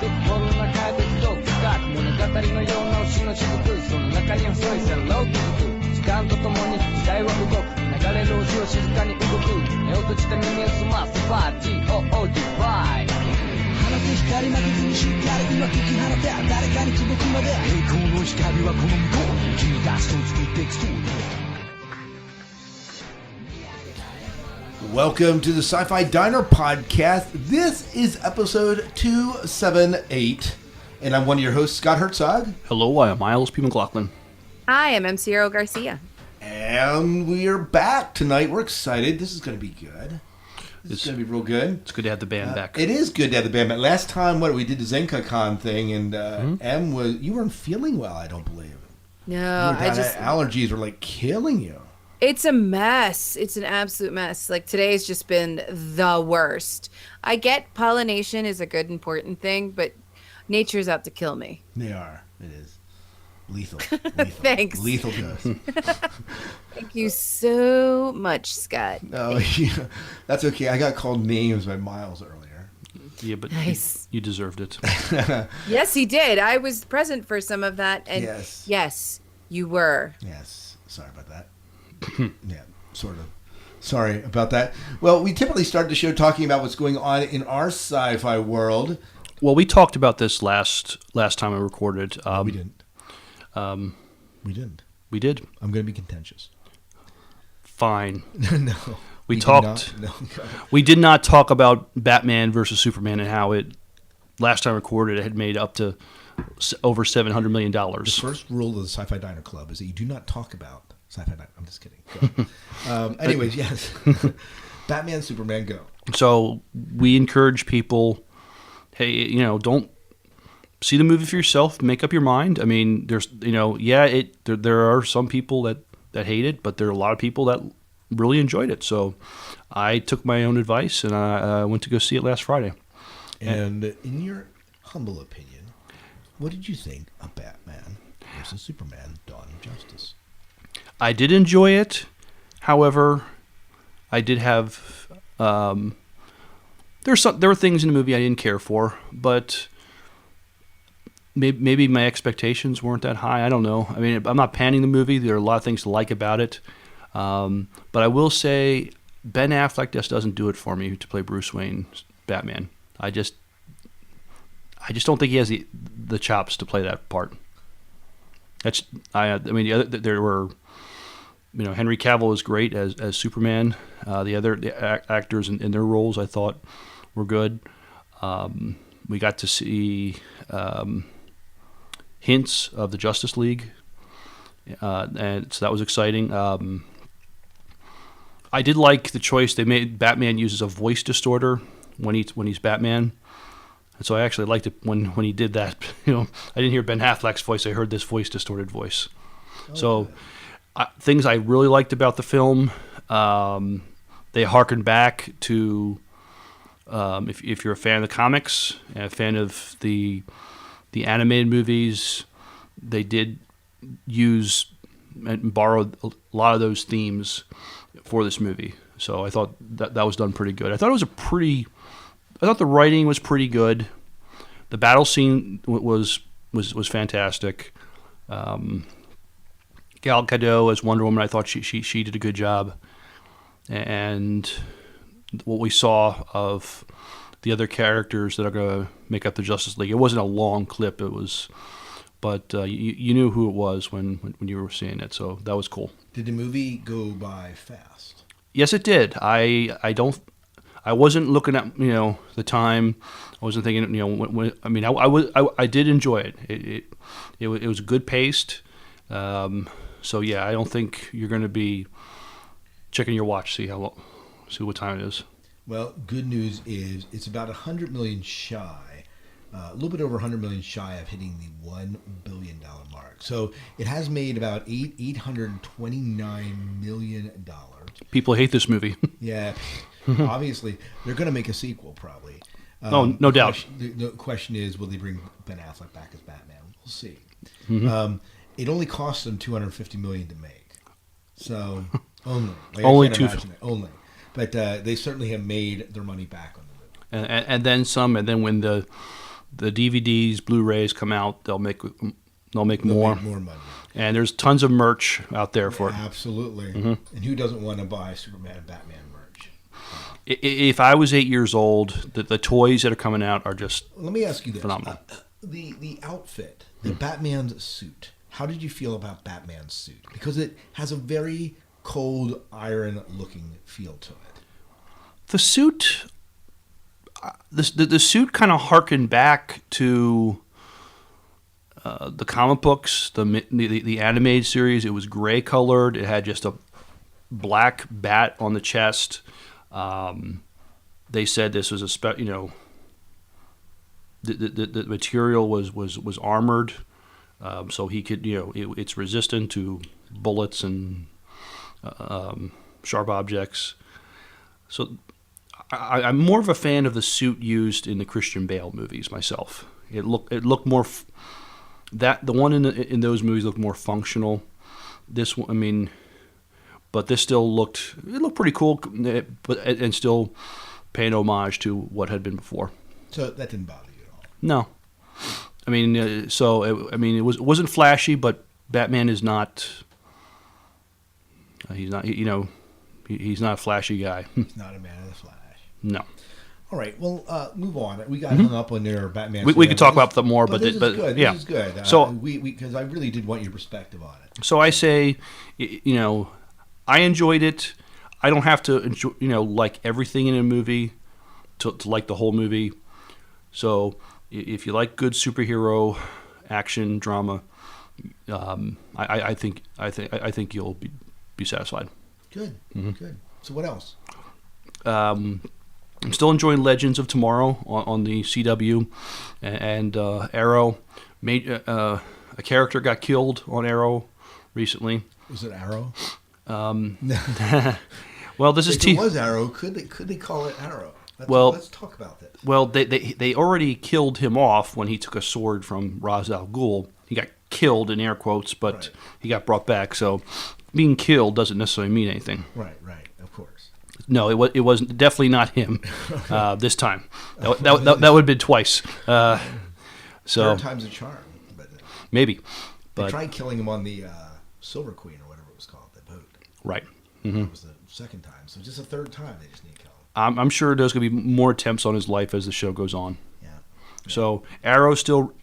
この中で一つ深く物語のような星の雫その中に細い線路を築く時間とともに時代は動く流れる星を静かに動く目を閉じて耳を澄ませば GOOD バイ放つ光負けずにしっかり今解き放て誰かに届くまで栄光の光はこの向こうに君が人を作っていくストーリーWelcome to the Sci-Fi Diner Podcast. This is episode 278, and I'm one of your hosts, Scott Herzog. Hello, I am Miles P. McLaughlin. Hi, I'm MC Earl Garcia. And we are back tonight. We're excited. This is going to be good. This is going to be real good. It's good to have the band back. It is good to have the band back. Last time, we did the ZenkaCon thing, and you weren't feeling well, I don't believe. No, allergies were like killing you. It's a mess. It's an absolute mess. Like today's just been the worst. I get pollination is a good, important thing, but nature's out to kill me. They are. It is. Lethal. Thanks. Lethal dose. Thank you so much, Scott. Oh, yeah. That's okay. I got called names by Miles earlier. Yeah, but nice. You deserved it. Yes, he did. I was present for some of that. And yes, you were. Yes. Sorry about that. Yeah, sort of. Sorry about that. Well, we typically start the show talking about what's going on in our sci-fi world. Well, we talked about this last time I recorded. We didn't. We didn't. We did. I'm going to be contentious. Fine. No. We talked. We did not talk about Batman versus Superman and how it, last time recorded, it had made up to over $700 million. The first rule of the Sci-Fi Diner Club is that you do not talk about Sci-Fi Diner. I'm just kidding. Anyways, yes. Batman, Superman, go. So we encourage people, hey, don't see the movie for yourself. Make up your mind. I mean, there's, there are some people that hate it, but there are a lot of people that really enjoyed it. So I took my own advice and I went to go see it last Friday. And in your humble opinion, what did you think of Batman versus Superman: Dawn of Justice? I did enjoy it. However, I did have there were things in the movie I didn't care for, but maybe my expectations weren't that high. I don't know. I mean, I'm not panning the movie. There are a lot of things to like about it, but I will say Ben Affleck just doesn't do it for me to play Bruce Wayne's Batman. I just don't think he has the chops to play that part. There were, Henry Cavill was great as Superman. The other actors in their roles I thought were good. We got to see hints of the Justice League, and so that was exciting. I did like the choice they made. Batman uses a voice distorter when he's Batman. And so I actually liked it when he did that. I didn't hear Ben Affleck's voice. I heard this distorted voice. Okay. So things I really liked about the film, they harkened back to, if you're a fan of the comics and a fan of the animated movies, they did use and borrow a lot of those themes for this movie. So I thought that was done pretty good. I thought the writing was pretty good. The battle scene was fantastic. Gal Gadot as Wonder Woman, I thought she did a good job. And what we saw of the other characters that are going to make up the Justice League, it wasn't a long clip. But you knew who it was when you were seeing it, so that was cool. Did the movie go by fast? Yes, it did. I wasn't looking at the time. I wasn't thinking I did enjoy it. It was good paced. So yeah, I don't think you're going to be checking your watch see what time it is. Well, good news is it's about 100 million shy, a little bit over 100 million shy of hitting the $1 billion mark. So it has made about $829 million. People hate this movie. Yeah. Obviously, they're going to make a sequel, probably. No doubt. The question is, will they bring Ben Affleck back as Batman? We'll see. Mm-hmm. It only cost them $250 million to make. So, only. Only. But they certainly have made their money back on the movie. And then some, and then when the the DVDs, Blu-rays come out, they'll make more. Make more money. And there's tons of merch out there for it. Absolutely. And who doesn't want to buy Superman and Batman merch? If I was 8 years old, the toys that are coming out are just Let me ask you this. phenomenal. The outfit, the Batman's suit. How did you feel about Batman's suit? Because it has a very cold iron-looking feel to it. The suit, the suit kind of harkened back to the comic books, the animated series. It was gray colored. It had just a black bat on the chest. They said this was the material was armored, so he could it's resistant to bullets and sharp objects. So I'm more of a fan of the suit used in the Christian Bale movies myself. It looked more the one in those movies looked more functional. This one, but this still looked pretty cool, but and still paying homage to what had been before. So that didn't bother you at all? No, it wasn't flashy, but Batman is not. He's not. He's not a flashy guy. He's not a man of the flash. No. All right. Well, move on. We got hung up on their Batman. We could talk about that more, but this is good. Yeah. This is good. So because I really did want your perspective on it. So I say, I enjoyed it. I don't have to enjoy, like everything in a movie to like the whole movie. So if you like good superhero action drama, I think you'll be satisfied. Good. Good. So what else? I'm still enjoying Legends of Tomorrow on the CW, and Arrow. A character got killed on Arrow recently. Was it Arrow? Well, this is if it was Arrow. Could they call it Arrow? Let's talk about that. Well, they already killed him off when he took a sword from Ra's al Ghul. He got killed in air quotes, but Right. He got brought back. So being killed doesn't necessarily mean anything. Right. Of course. No, it wasn't definitely not him this time. That would have been twice. So Third time's a charm. But maybe. they But tried killing him on the Silver Queen or whatever it was called, the boat. right. That was the second time. So just a third time they just need to kill him. I'm sure there's going to be more attempts on his life as the show goes on. Yeah. So Arrow still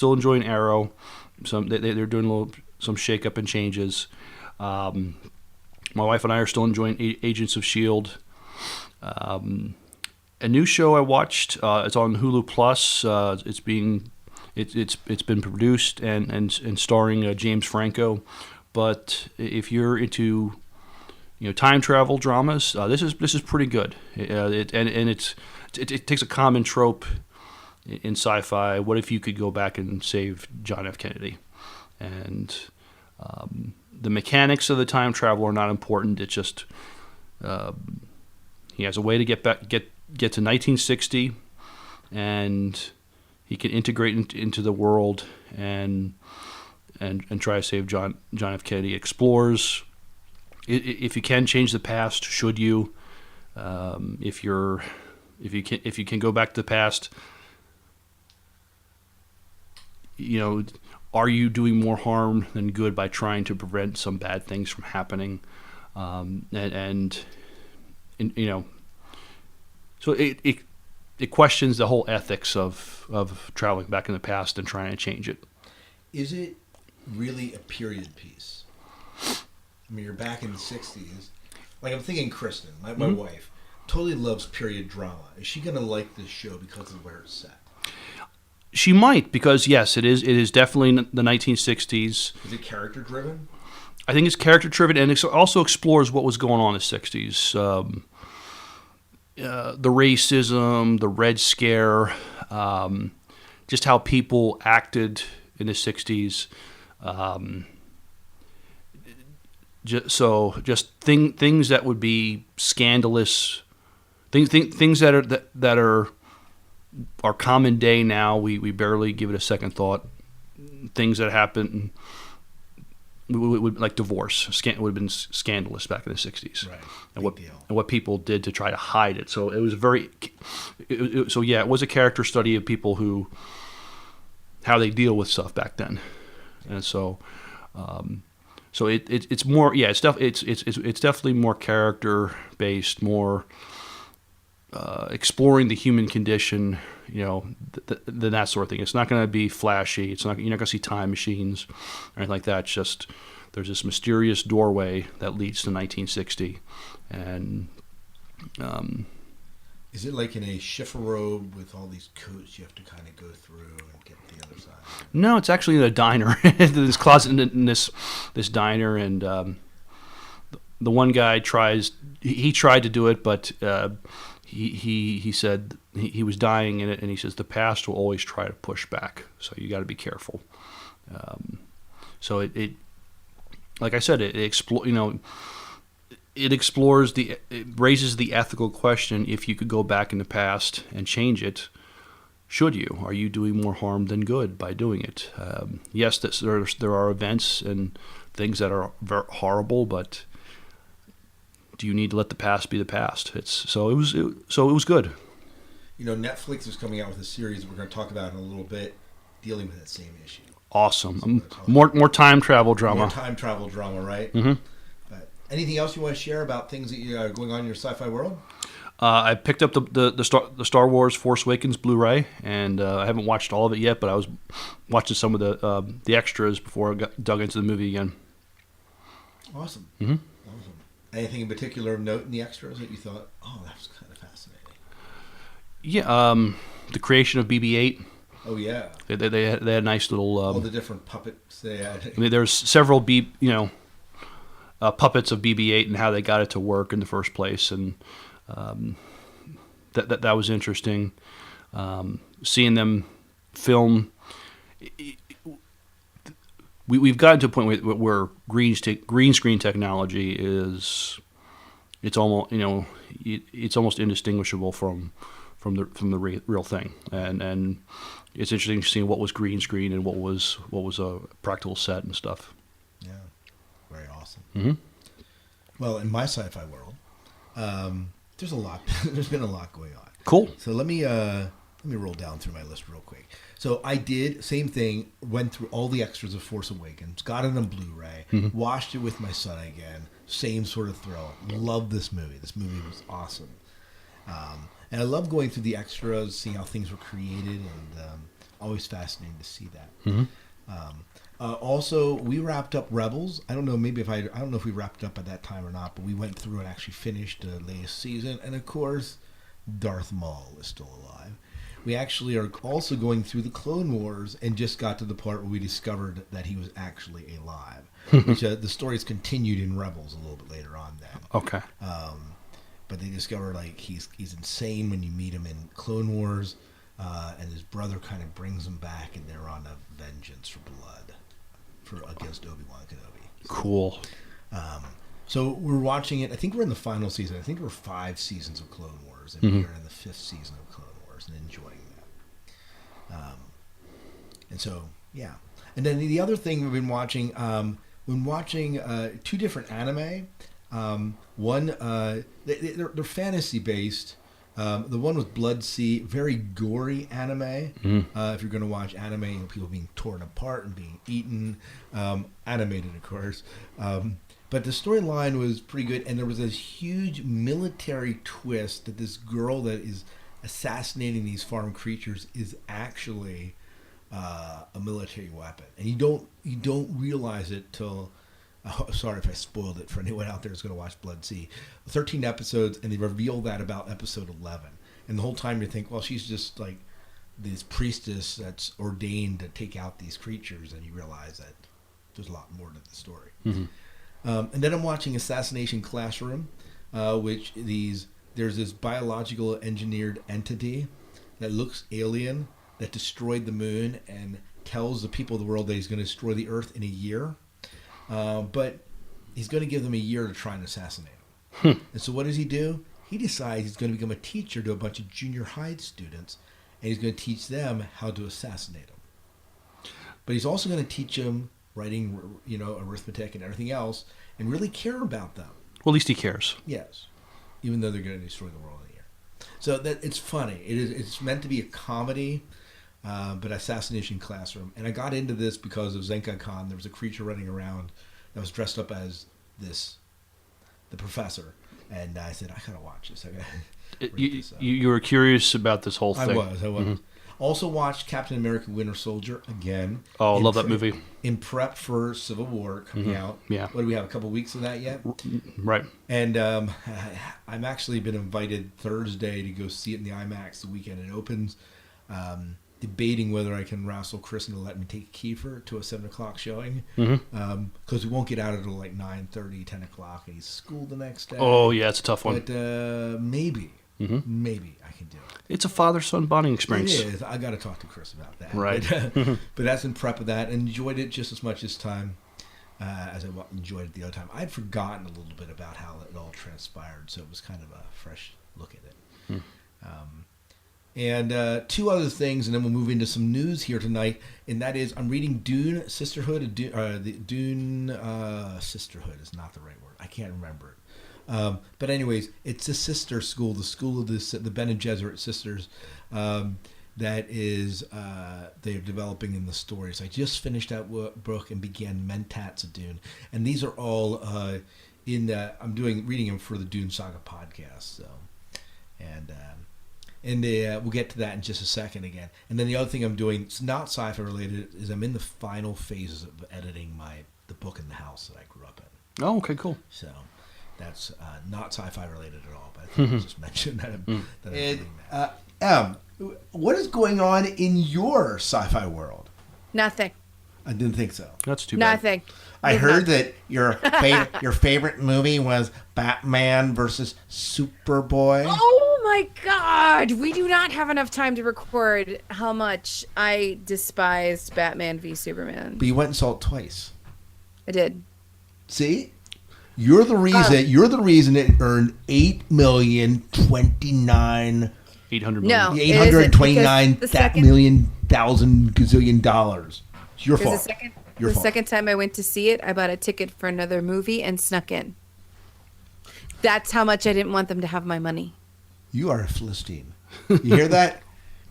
enjoying Arrow. They're doing some shake up and changes. My wife and I are still enjoying Agents of S.H.I.E.L.D. A new show I watched. It's on Hulu Plus. It's been produced and starring James Franco. But if you're into time travel dramas, this is pretty good. It takes a common trope in sci-fi. What if you could go back and save John F. Kennedy? And the mechanics of the time travel are not important. It's just he has a way to get to 1960, and he can integrate into the world and try to save John F. Kennedy. Explores if you can change the past. Should you? If you can go back to the past, are you doing more harm than good by trying to prevent some bad things from happening? So it questions the whole ethics of traveling back in the past and trying to change it. Is it really a period piece? I mean, you're back in the 60s. Like, I'm thinking Kristen, my wife, totally loves period drama. Is she going to like this show because of where it's set? She might, because yes, it is definitely the 1960s. Is it character driven? I think it's character driven, and it also explores what was going on in the 60s. The racism, the Red Scare, just how people acted in the 60s. Just things that would be scandalous, things that are common day now. We barely give it a second thought. Things that happen, would like divorce, would have been scandalous back in the 60s. Right. And what people did to try to hide it. So it was it was a character study of people how they deal with stuff back then, and so it's more it's definitely more character based, more exploring the human condition, than that sort of thing. It's not going to be flashy. You're not going to see time machines or anything like that. It's just there's this mysterious doorway that leads to 1960, and is it like in a chifforobe with all these codes you have to kind of go through and get to the other side? No, it's actually in a diner. This closet in this diner, and the one guy tried to do it, but he said he was dying in it, and he says the past will always try to push back, so you got to be careful. So it like I said, it raises the ethical question: if you could go back in the past and change it, should you? Are you doing more harm than good by doing it? Yes, there are events and things that are very horrible, but do you need to let the past be the past? So it was good. Netflix is coming out with a series we're going to talk about in a little bit, dealing with that same issue. Awesome. More time travel drama. More time travel drama, right? Mm-hmm. But anything else you want to share about things that are going on in your sci-fi world? I picked up the Star Wars Force Awakens Blu-ray, and I haven't watched all of it yet, but I was watching some of the extras before I dug into the movie again. Awesome. Mm-hmm. Awesome. Anything in particular of note in the extras that you thought, oh, that was kind of fascinating? Yeah, the creation of BB-8. Oh yeah. They had a nice little. All the different puppets they had. There's several puppets of BB-8 and how they got it to work in the first place, and that was interesting. Seeing them film. We've gotten to a point where green screen technology it's almost indistinguishable from the real thing, and it's interesting seeing what was green screen and what was a practical set and stuff. Yeah, very awesome. Mm-hmm. Well, in my sci-fi world, there's a lot. There's been a lot going on. Cool. So let me roll down through my list real quick. So I did same thing. Went through all the extras of Force Awakens. Got it on Blu-ray. Mm-hmm. Watched it with my son again. Same sort of thrill. Loved this movie. This movie was awesome. And I love going through the extras, seeing how things were created, and always fascinating to see that. Mm-hmm. Also, we wrapped up Rebels. I don't know if we wrapped up at that time or not, but we went through and actually finished the latest season. And of course, Darth Maul is still alive. We actually are also going through the Clone Wars and just got to the part where we discovered that he was actually alive. Which the story's continued in Rebels a little bit later on then. Okay. But they discover he's insane when you meet him in Clone Wars, and his brother kind of brings him back, and they're on a vengeance for blood against Obi-Wan Kenobi. Cool. So we're watching it. I think we're in the final season. I think we're 5 seasons of Clone Wars, and we're in the 5th season of Clone Wars and enjoying that. And so, yeah. And then the other thing we've been watching, 2 different anime. One, they're fantasy based. The one was Blood Sea, very gory anime. If you're going to watch anime, people being torn apart and being eaten, animated, of course. But the storyline was pretty good, and there was this huge military twist that this girl that is assassinating these farm creatures is actually a military weapon, and you don't realize it till. Sorry if I spoiled it for anyone out there who's going to watch Blood Sea. 13 episodes, and they reveal that about episode 11. And the whole time you think, well, she's just like this priestess that's ordained to take out these creatures, and you realize that there's a lot more to the story. Mm-hmm. And then I'm watching Assassination Classroom, which there's this biological engineered entity that looks alien that destroyed the moon and tells the people of the world that he's going to destroy the Earth in a year. But he's going to give them a year to try and assassinate him. And so what does he do? He decides he's going to become a teacher to a bunch of junior high students, and he's going to teach them how to assassinate him. But he's also going to teach them writing, arithmetic and everything else, and really care about them. Well, at least he cares. Yes, even though they're going to destroy the world in a year. So that it's funny. It's meant to be a comedy, but Assassination Classroom. And I got into this because of Zenkai Con. There was a creature running around that was dressed up as the professor. And I said, I gotta watch this. You were curious about this whole thing. I was. Mm-hmm. Also watched Captain America: Winter Soldier again. Oh, I love that movie. In prep for Civil War coming out. Yeah. What do we have? A couple of weeks of that yet? Right. And I'm actually been invited Thursday to go see it in the IMAX the weekend it opens. Debating whether I can wrestle Kristen to let me take Kiefer to a 7:00 showing. Because we won't get out until like 9:30, 10 o'clock, and he's school the next day. Oh, yeah, it's a tough one. But maybe I can do it. It's a father-son bonding experience. It is. I got to talk to Chris about that. Right. But that's in prep of that, and enjoyed it just as much this time as I enjoyed it the other time. I'd forgotten a little bit about how it all transpired, so it was kind of a fresh look at it. And two other things, and then we'll move into some news here tonight, and that is I'm reading Dune Sisterhood. The Dune Sisterhood is not the right word. I can't remember it. But anyways, it's a sister school, the school of the Bene Gesserit sisters, that is they're developing in the stories. I just finished that book and began Mentats of Dune, and these are all I'm reading them for the Dune Saga podcast. So, and we'll get to that in just a second again. And then the other thing I'm doing, it's not sci-fi related, is I'm in the final phases of editing the book in the house that I grew up in. Oh, okay, cool. So that's not sci-fi related at all, but I think I'll just mention that I'm doing that. What is going on in your sci-fi world? Nothing. I didn't think so. That's too bad. Nothing. I heard that your favorite movie was Batman versus Superboy. Oh my God! We do not have enough time to record how much I despised Batman v Superman. But you went and saw it twice. I did. See, you're the reason. You're the reason it earned $8,029,829 gazillion dollars. It's your fault. The second time I went to see it, I bought a ticket for another movie and snuck in. That's how much I didn't want them to have my money. You are a Philistine. You hear that?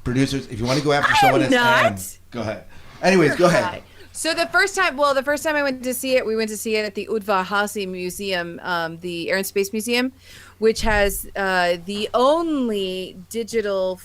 Producers, if you want to go after someone else, go ahead. Anyways, go ahead. So the first time I went to see it, we went to see it at the Udvar-Hazy Museum, the Air and Space Museum, which has the only digital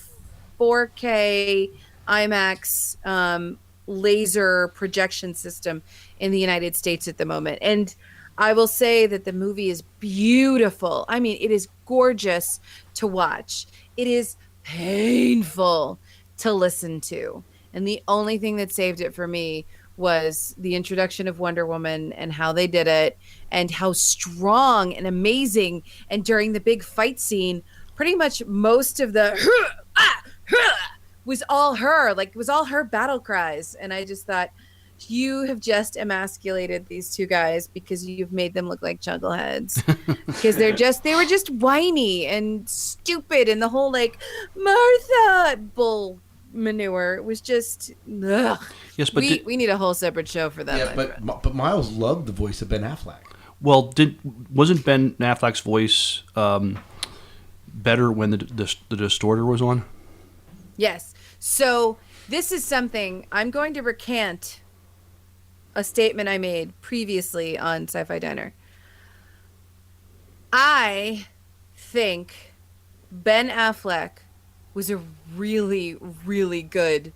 4K IMAX laser projection system in the United States at the moment. And I will say that the movie is beautiful. I mean, it is gorgeous to watch. It is painful to listen to. And the only thing that saved it for me was the introduction of Wonder Woman and how they did it and how strong and amazing. And during the big fight scene, pretty much most of the was all her, like it was all her battle cries. And I just thought, you have just emasculated these two guys because you've made them look like chuckleheads. Because they were just whiny and stupid, and the whole like Martha bull manure. It was just ugh. Yes, but we need a whole separate show for that. Yeah, but Miles loved the voice of Ben Affleck. Well, wasn't Ben Affleck's voice better when the distorter was on? Yes. So this is something I'm going to recant a statement I made previously on Sci-Fi Diner. I think Ben Affleck was a really, really good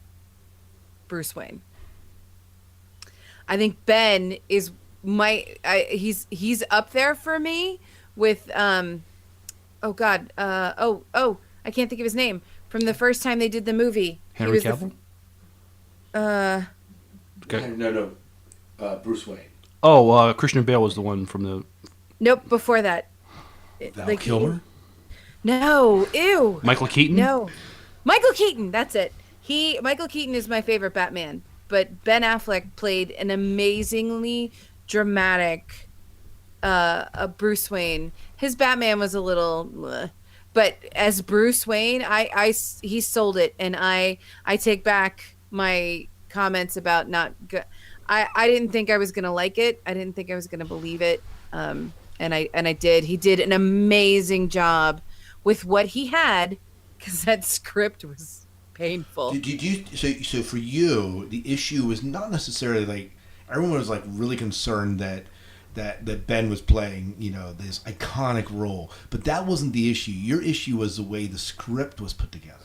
Bruce Wayne. I think Ben is he's up there for me with I can't think of his name from the first time they did the movie. Henry Cavill? Okay. No. Bruce Wayne. Oh, Christian Bale was the one from the... Nope, before that. Val Kilmer? No, ew. Michael Keaton? No. Michael Keaton, that's it. Michael Keaton is my favorite Batman, but Ben Affleck played an amazingly dramatic Bruce Wayne. His Batman was a little... but as Bruce Wayne, he sold it, and I take back my comments about not... I didn't think I was going to like it. I didn't think I was going to believe it. And I did. He did an amazing job with what he had, because that script was painful. Did you so for you the issue was not necessarily like everyone was like really concerned that Ben was playing, you know, this iconic role, but that wasn't the issue. Your issue was the way the script was put together.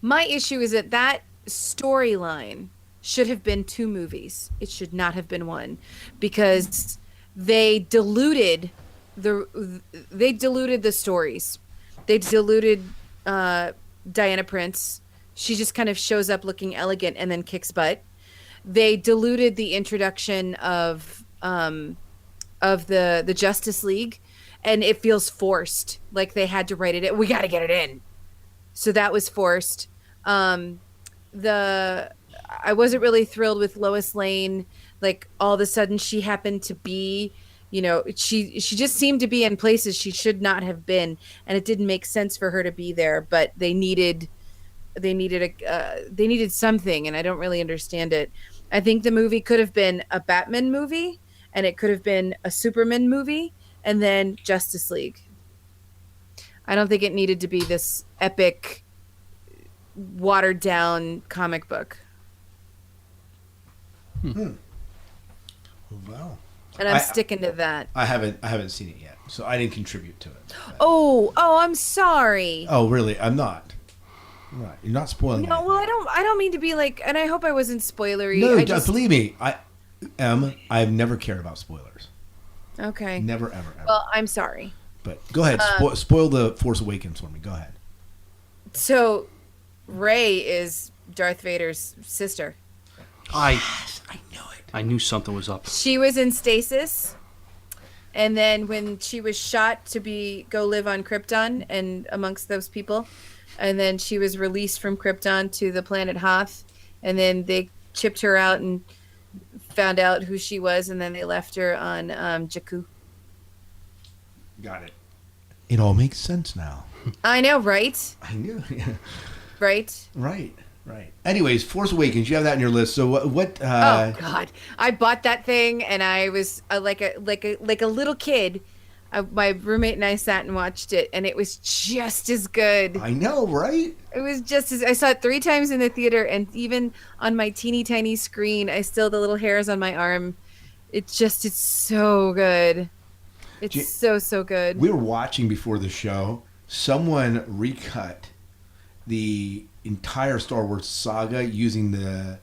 My issue is that storyline should have been 2 movies. It should not have been 1, because they diluted the stories. They diluted Diana Prince. She just kind of shows up looking elegant and then kicks butt. They diluted the introduction of the Justice League, and it feels forced, like they had to write it in. We got to get it in. So that was forced. I wasn't really thrilled with Lois Lane. Like, all of a sudden she happened to be, you know, she just seemed to be in places she should not have been, and it didn't make sense for her to be there, but they needed something, and I don't really understand it. I think the movie could have been a Batman movie, and it could have been a Superman movie, and then Justice League. I don't think it needed to be this epic, watered down comic book. Wow. And I'm sticking to that. I haven't seen it yet, so I didn't contribute to it. Oh, I'm sorry. Oh, really? I'm not. Right. You're not spoiling. No, well, I don't mean to be like, and I hope I wasn't spoilery. No, believe me, I've never cared about spoilers. Okay. Never, ever. Well, I'm sorry. But go ahead, spoil the Force Awakens for me. Go ahead. So, Rey is Darth Vader's sister. I knew it. I knew something was up. She was in stasis, and then when she was shot to go live on Krypton and amongst those people, and then she was released from Krypton to the planet Hoth, and then they chipped her out and found out who she was, and then they left her on Jakku. Got it. It all makes sense now. I know, right? I knew. Right. Anyways, Force Awakens, you have that on your list. So what oh God, I bought that thing, and I was like a little kid. My roommate and I sat and watched it, and it was just as good. I know, right? It was just as I saw it 3 times in the theater, and even on my teeny tiny screen, I still the little hairs on my arm. It's so good. It's so good. We were watching before the show. Someone recut the entire Star Wars saga using the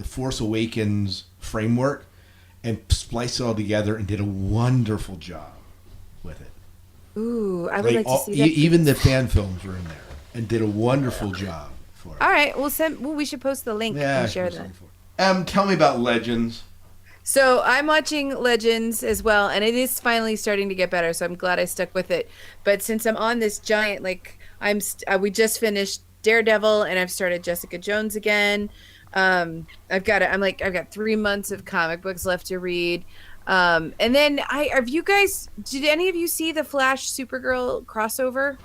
Force Awakens framework and spliced it all together and did a wonderful job with it. Ooh, I would like to see that. Even the fan films were in there and did a wonderful job for it. All right, we should post the link and share that. Tell me about Legends. So I'm watching Legends as well, and it is finally starting to get better, so I'm glad I stuck with it. But since I'm on this giant, we just finished Daredevil, and I've started Jessica Jones again. I've got 3 months of comic books left to read. And then did any of you see the Flash Supergirl crossover?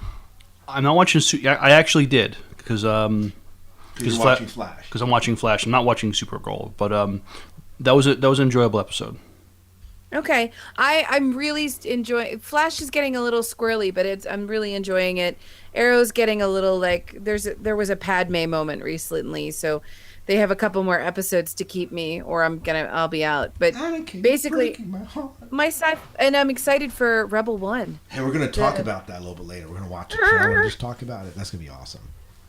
I'm not watching. I actually did because you're watching Flash. Because I'm watching Flash. I'm not watching Supergirl, but that was an enjoyable episode. Okay, I'm really enjoying. Flash is getting a little squirrely, but I'm really enjoying it. Arrow's getting a little there was a Padme moment recently, so they have a couple more episodes to keep me, or I'll be out. But basically, and I'm excited for Rebel 1. Hey, we're gonna talk about that a little bit later. We're gonna watch it and just talk about it. That's gonna be awesome.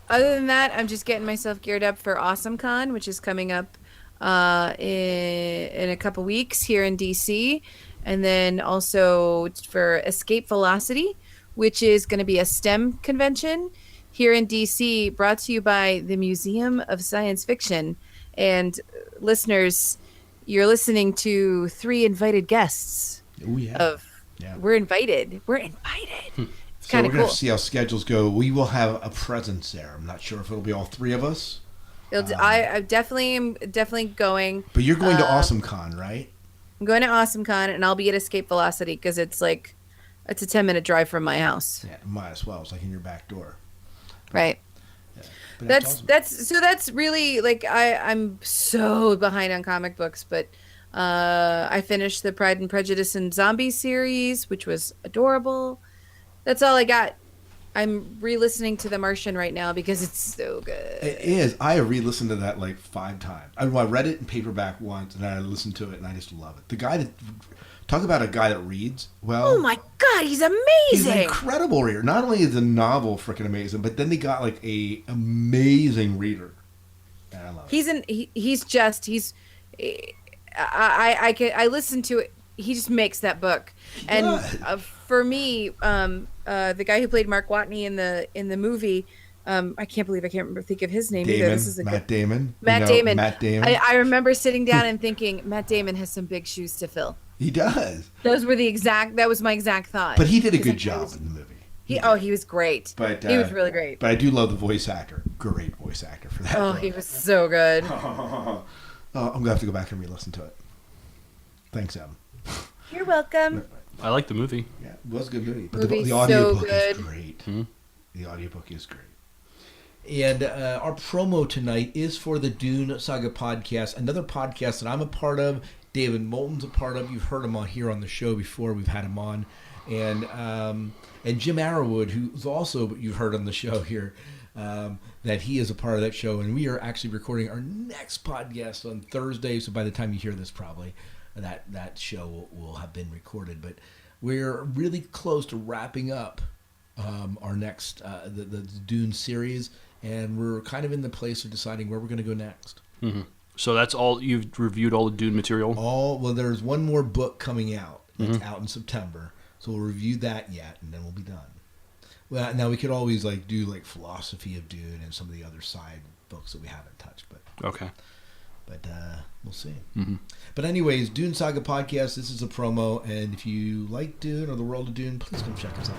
Other than that, I'm just getting myself geared up for AwesomeCon, which is coming up in a couple weeks here in DC, and then also for Escape Velocity, which is going to be a STEM convention here in DC, brought to you by the Museum of Science Fiction. And listeners, you're listening to 3 invited guests. Oh yeah. We're invited. It's kind of So we're cool. gonna see how schedules go. We will have a presence there. I'm not sure if it'll be all 3 of us. I definitely am going. But you're going to AwesomeCon, right? I'm going to AwesomeCon, and I'll be at Escape Velocity because it's a 10-minute drive from my house. Yeah, might as well. It's like in your back door. Right. Yeah. But awesome. That's really I'm so behind on comic books, but I finished the Pride and Prejudice and Zombies series, which was adorable. That's all I got. I'm re-listening to The Martian right now because it's so good. It is. I have re-listened to that like 5 times. I read it in paperback once, and I listened to it, and I just love it. The guy that talk about a guy that reads well. Oh my God, he's amazing! He's an incredible reader. Not only is the novel freaking amazing, but then they got like a amazing reader. And I love it. I listen to it. He just makes that book. And for me, the guy who played Mark Watney in the movie, I can't remember think of his name either. This is Matt Damon. Matt Damon. Matt Damon. I remember sitting down and thinking, Matt Damon has some big shoes to fill. He does. That was my exact thought. But he did a good job in the movie. He was great. He was really great. But I do love the voice actor. Great voice actor for that. Oh, book. he was so good. I'm going to have to go back and re-listen to it. Thanks, Em. You're welcome. I like the movie. Yeah, it was a good movie. But Movie's the audiobook so good. is great. Mm-hmm. The audiobook is great. And our promo tonight is for the Dune Saga podcast, another podcast that I'm a part of. David Moulton's a part of. You've heard him on here on the show before. We've had him on. And Jim Arrowwood, who's also you've heard on the show here, that he is a part of that show. And we are actually recording our next podcast on Thursday. So by the time you hear this, probably that show will have been recorded. But we're really close to wrapping up our next the Dune series, and we're kind of in the place of deciding where we're going to go next. Mm-hmm. So that's all you've reviewed, all the Dune material. Well, there's one more book coming out. It's out in September, so we'll review that yet, and then we'll be done. Well, now we could always do philosophy of Dune and some of the other side books that we haven't touched, but okay. But we'll see. Mm-hmm. But anyways, Dune Saga Podcast, this is a promo. And if you like Dune or the world of Dune, please come check us out.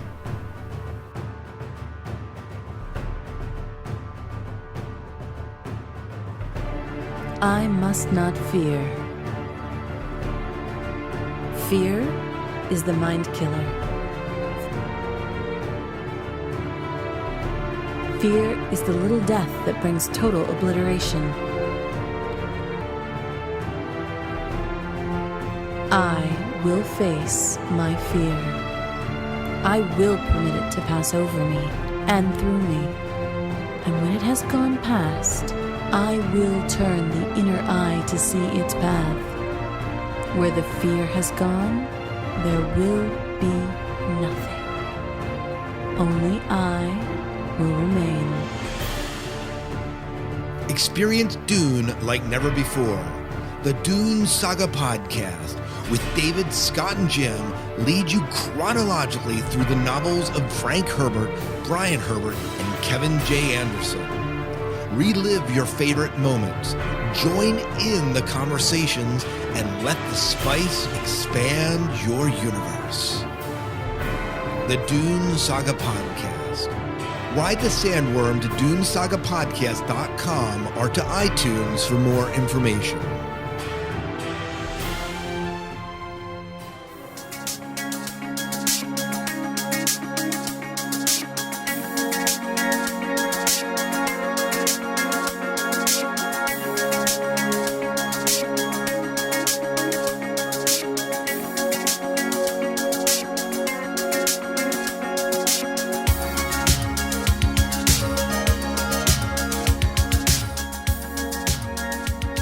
I must not fear. Fear is the mind killer. Fear is the little death that brings total obliteration. I will face my fear. I will permit it to pass over me and through me. And when it has gone past, I will turn the inner eye to see its path. Where the fear has gone, there will be nothing. Only I will remain. Experience Dune like never before. The Dune Saga Podcast with David, Scott, and Jim lead you chronologically through the novels of Frank Herbert, Brian Herbert, and Kevin J. Anderson. Relive your favorite moments, join in the conversations, and let the spice expand your universe. The Dune Saga Podcast. Ride the sandworm to dunesagapodcast.com or to iTunes for more information.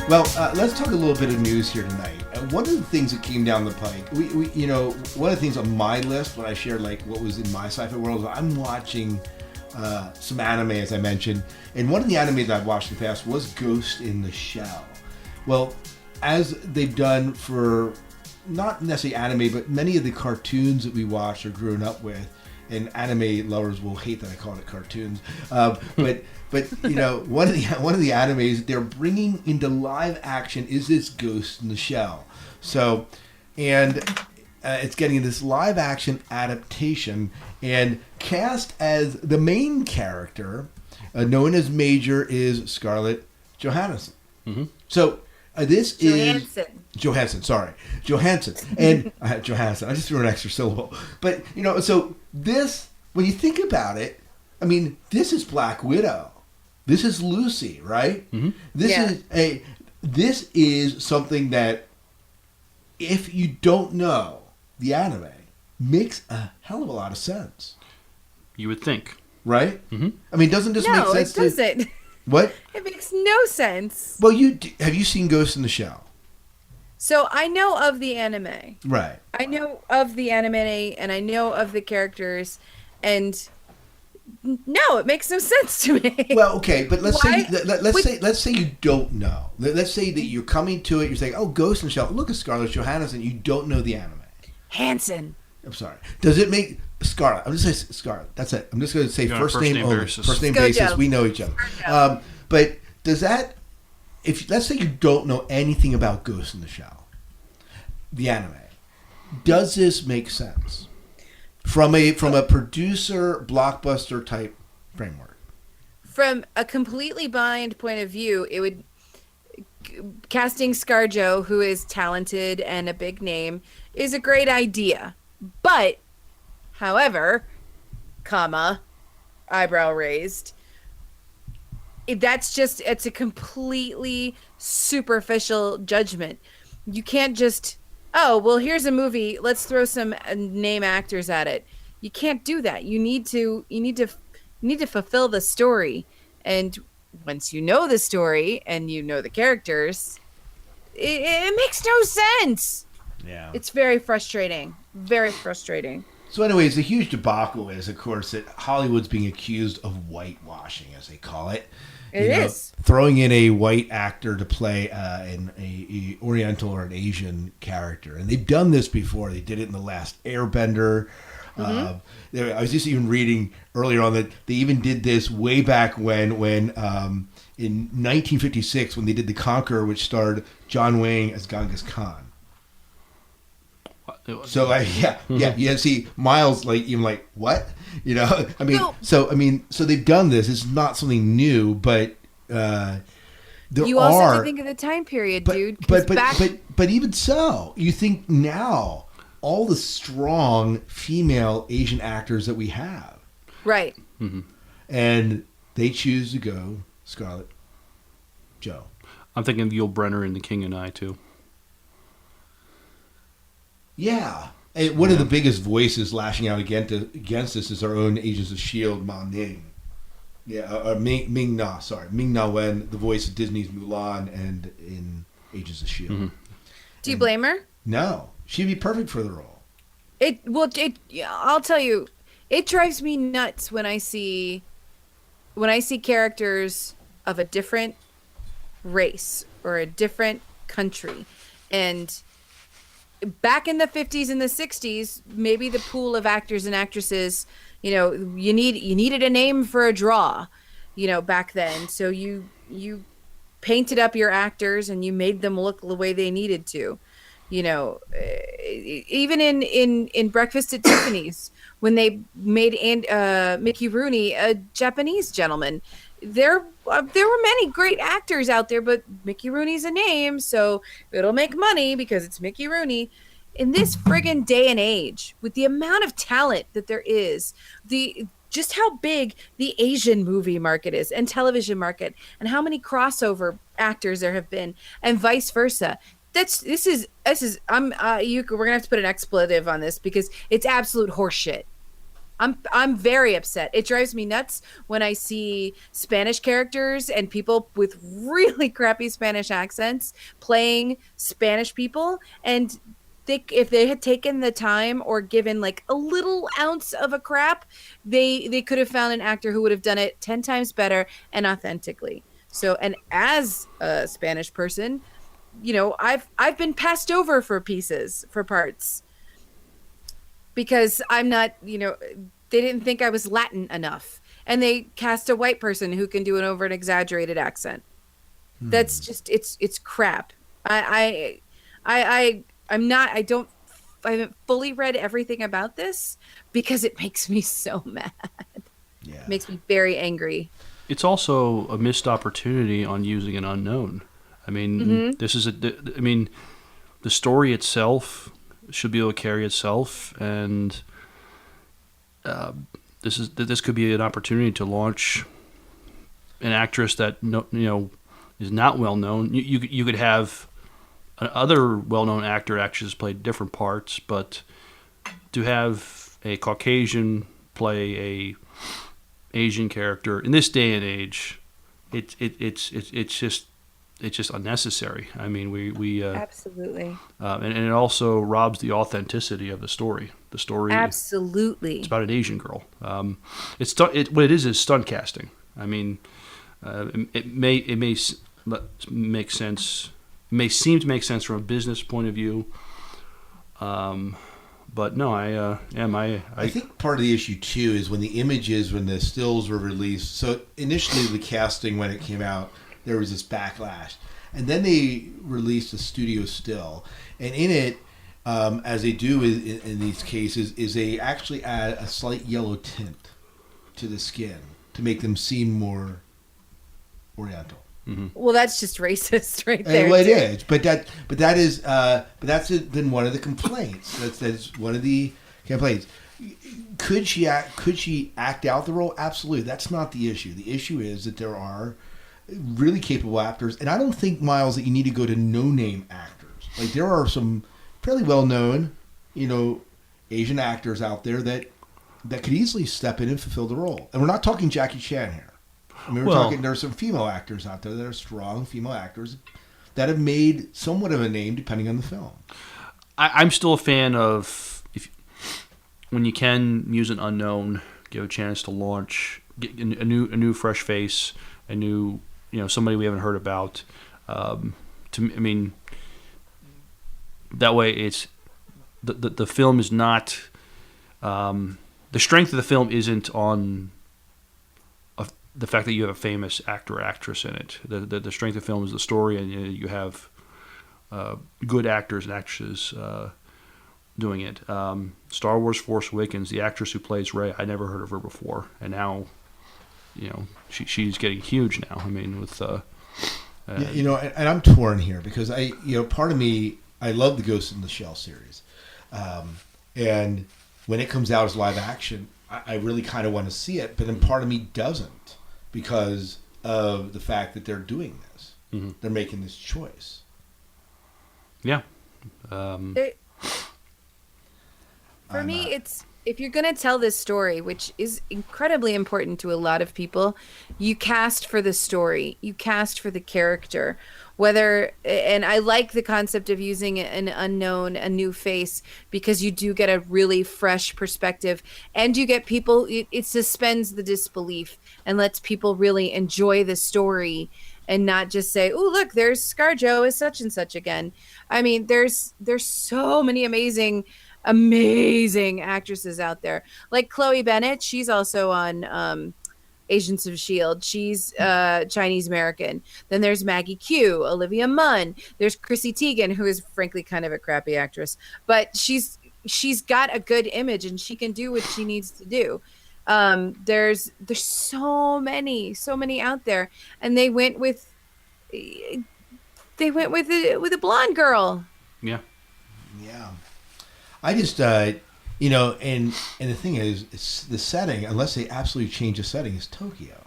Well, let's talk a little bit of news here tonight. One of the things that came down the pike, we one of the things on my list when I shared what was in my sci-fi world, I'm watching some anime, as I mentioned, and one of the anime that I've watched in the past was Ghost in the Shell. Well, as they've done for not necessarily anime, but many of the cartoons that we watched or grown up with, and anime lovers will hate that I call it cartoons, but one of the animes they're bringing into live action is this Ghost in the Shell. So, and it's getting this live action adaptation, and cast as the main character, known as Major, is Scarlett Johansson. Mm-hmm. So this is Johansson. Sorry, Johansson and Johansson. I just threw an extra syllable, but so this, when you think about it, I mean, this is Black Widow. This is Lucy, right? Mm-hmm. This is something that, if you don't know the anime, makes a hell of a lot of sense. You would think. Right? Mm-hmm. I mean, doesn't this make sense? No, it doesn't. What? It makes no sense. Well, have you seen Ghost in the Shell? So I know of the anime. Right. I know of the anime, and I know of the characters, and no, it makes no sense to me. Well, okay, but let's say you don't know. Let's say that you're coming to it. You're saying, "Oh, Ghost in the Shell. Look at Scarlett Johansson." You don't know the anime. Hansen. I'm sorry. Does it make Scarlett? I'm just going to say Scarlett. That's it. I'm just going to say first name only. Basis. First name basis. We know each other. But does that? If let's say you don't know anything about Ghost in the Shell, the anime, does this make sense from a producer blockbuster type framework? From a completely blind point of view, it would casting ScarJo, who is talented and a big name, is a great idea. But, however, eyebrow raised, it's a completely superficial judgment. You can't just, oh, well, here's a movie, let's throw some name actors at it. You can't do that. You need to fulfill the story. And once you know the story and you know the characters, it makes no sense. Yeah. It's very frustrating. Very frustrating. So anyways, the huge debacle is, of course, that Hollywood's being accused of whitewashing, as they call it. It is. Throwing in a white actor to play a Oriental or an Asian character. And they've done this before. They did it in The Last Airbender. I was just even reading earlier on that they even did this way back when in 1956, when they did The Conqueror, which starred John Wayne as Genghis Khan. So see Miles what? I mean, no. So they've done this. It's not something new, but you also have to think of the time period, dude. But even so, you think now all the strong female Asian actors that we have, right? Mm-hmm. And they choose to go Scarlett Jo. I'm thinking of Yul Brynner in The King and I too. Yeah. And one of the biggest voices lashing out against this is our own Agents of S.H.I.E.L.D., Ma Ning. Yeah, Ming-Na Wen, the voice of Disney's Mulan and in Agents of S.H.I.E.L.D. Mm-hmm. Do you blame her? No. She'd be perfect for the role. I'll tell you, it drives me nuts when I see characters of a different race or a different country. And back in the 50s and the 60s, maybe the pool of actors and actresses, you needed a name for a draw, back then. So you painted up your actors and you made them look the way they needed to. Even in Breakfast at Tiffany's, when they made Mickey Rooney a Japanese gentleman, there were many great actors out there, but Mickey Rooney's a name, so it'll make money because it's Mickey Rooney. In this friggin' day and age, with the amount of talent that there is, just how big the Asian movie market is and television market, and how many crossover actors there have been, and vice versa. We're gonna have to put an expletive on this because it's absolute horseshit. I'm very upset. It drives me nuts when I see Spanish characters and people with really crappy Spanish accents playing Spanish people, and if they had taken the time or given like a little ounce of a crap, they could have found an actor who would have done it 10 times better and authentically. So, and as a Spanish person, I've been passed over for parts because I'm not, they didn't think I was Latin enough, and they cast a white person who can do an over an exaggerated accent. That's just, it's crap. I haven't fully read everything about this because it makes me so mad. Yeah. It makes me very angry. It's also a missed opportunity on using an unknown. I mean, this is the story itself should be able to carry itself, and this could be an opportunity to launch an actress that is not well known. You could have other well-known actors played different parts, but to have a Caucasian play Asian character in this day and age, it's just unnecessary. I mean, we Absolutely. and it also robs the authenticity of the story. The story, Absolutely. it's about an Asian girl. What it is stunt casting. I mean, it may make sense. It may seem to make sense from a business point of view. But no, I think part of the issue too is when the stills were released. So initially the casting, when it came out, there was this backlash, and then they released a studio still, and in it, as they do in these cases, is they actually add a slight yellow tint to the skin to make them seem more Oriental. Mm-hmm. Well, that's just racist right there. Well, it is, but that's been one of the complaints. That's one of the complaints. Could she act out the role? Absolutely. That's not the issue. The issue is that there are really capable actors, and I don't think, Miles, that you need to go to no-name actors. Like, there are some fairly well-known, Asian actors out there that could easily step in and fulfill the role. And we're not talking Jackie Chan here. I mean, we're talking, there are some female actors out there that are strong female actors that have made somewhat of a name depending on the film. I'm still a fan of, when you can use an unknown, give a chance to launch, get a new fresh face, a new, somebody we haven't heard about. That way it's the film is not, the strength of the film isn't on the fact that you have a famous actor or actress in it. The strength of the film is the story, and you have good actors and actresses doing it. Star Wars Force Awakens, the actress who plays Rey, I never heard of her before, and now, she's getting huge now. I mean, with and I'm torn here because part of me, I love the Ghost in the Shell series, and when it comes out as live action, I really kind of want to see it, but then part of me doesn't because of the fact that they're doing this. Mm-hmm. They're making this choice. Yeah. For me, it's, if you're going to tell this story, which is incredibly important to a lot of people, you cast for the story. You cast for the character. And I like the concept of using an unknown, a new face, because you do get a really fresh perspective, and you get people, it suspends the disbelief and lets people really enjoy the story and not just say, oh, look, there's ScarJo as such and such again. I mean, there's so many amazing actresses out there. Like Chloe Bennett, she's also on Agents of S.H.I.E.L.D. She's Chinese American. Then there's Maggie Q, Olivia Munn. There's Chrissy Teigen, who is frankly kind of a crappy actress, but she's got a good image and she can do what she needs to do. There's so many out there, and they went with a blonde girl. Yeah. I just and the thing is, it's the setting, unless they absolutely change the setting, is Tokyo.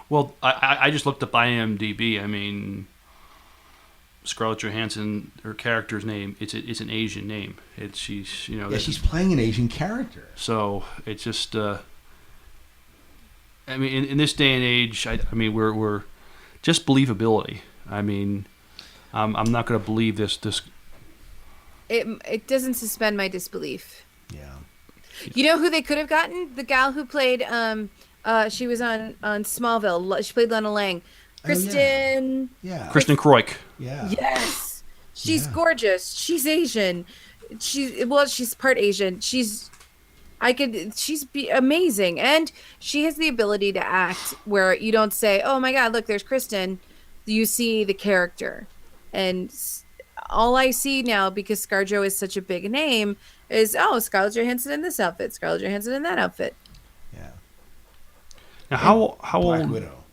Well, I just looked up IMDb. I mean, Scarlett Johansson, her character's name, it's an Asian name. She's she's playing an Asian character. So it's just, I mean, in this day and age, I mean, we're just believability. I mean, I'm not going to believe this. It doesn't suspend my disbelief. Yeah. You know who they could have gotten? The gal who played, she was on Smallville. She played Lana Lang. Kristen. Yeah. Kristen Kroik. Yeah. Yes. She's gorgeous. She's Asian. She's part Asian. She's amazing. And she has the ability to act where you don't say, oh my God, look, there's Kristen. You see the character. And all I see now, because ScarJo is such a big name, is, Scarlett Johansson in this outfit, Scarlett Johansson in that outfit. Yeah. Now, how Black old? Widow.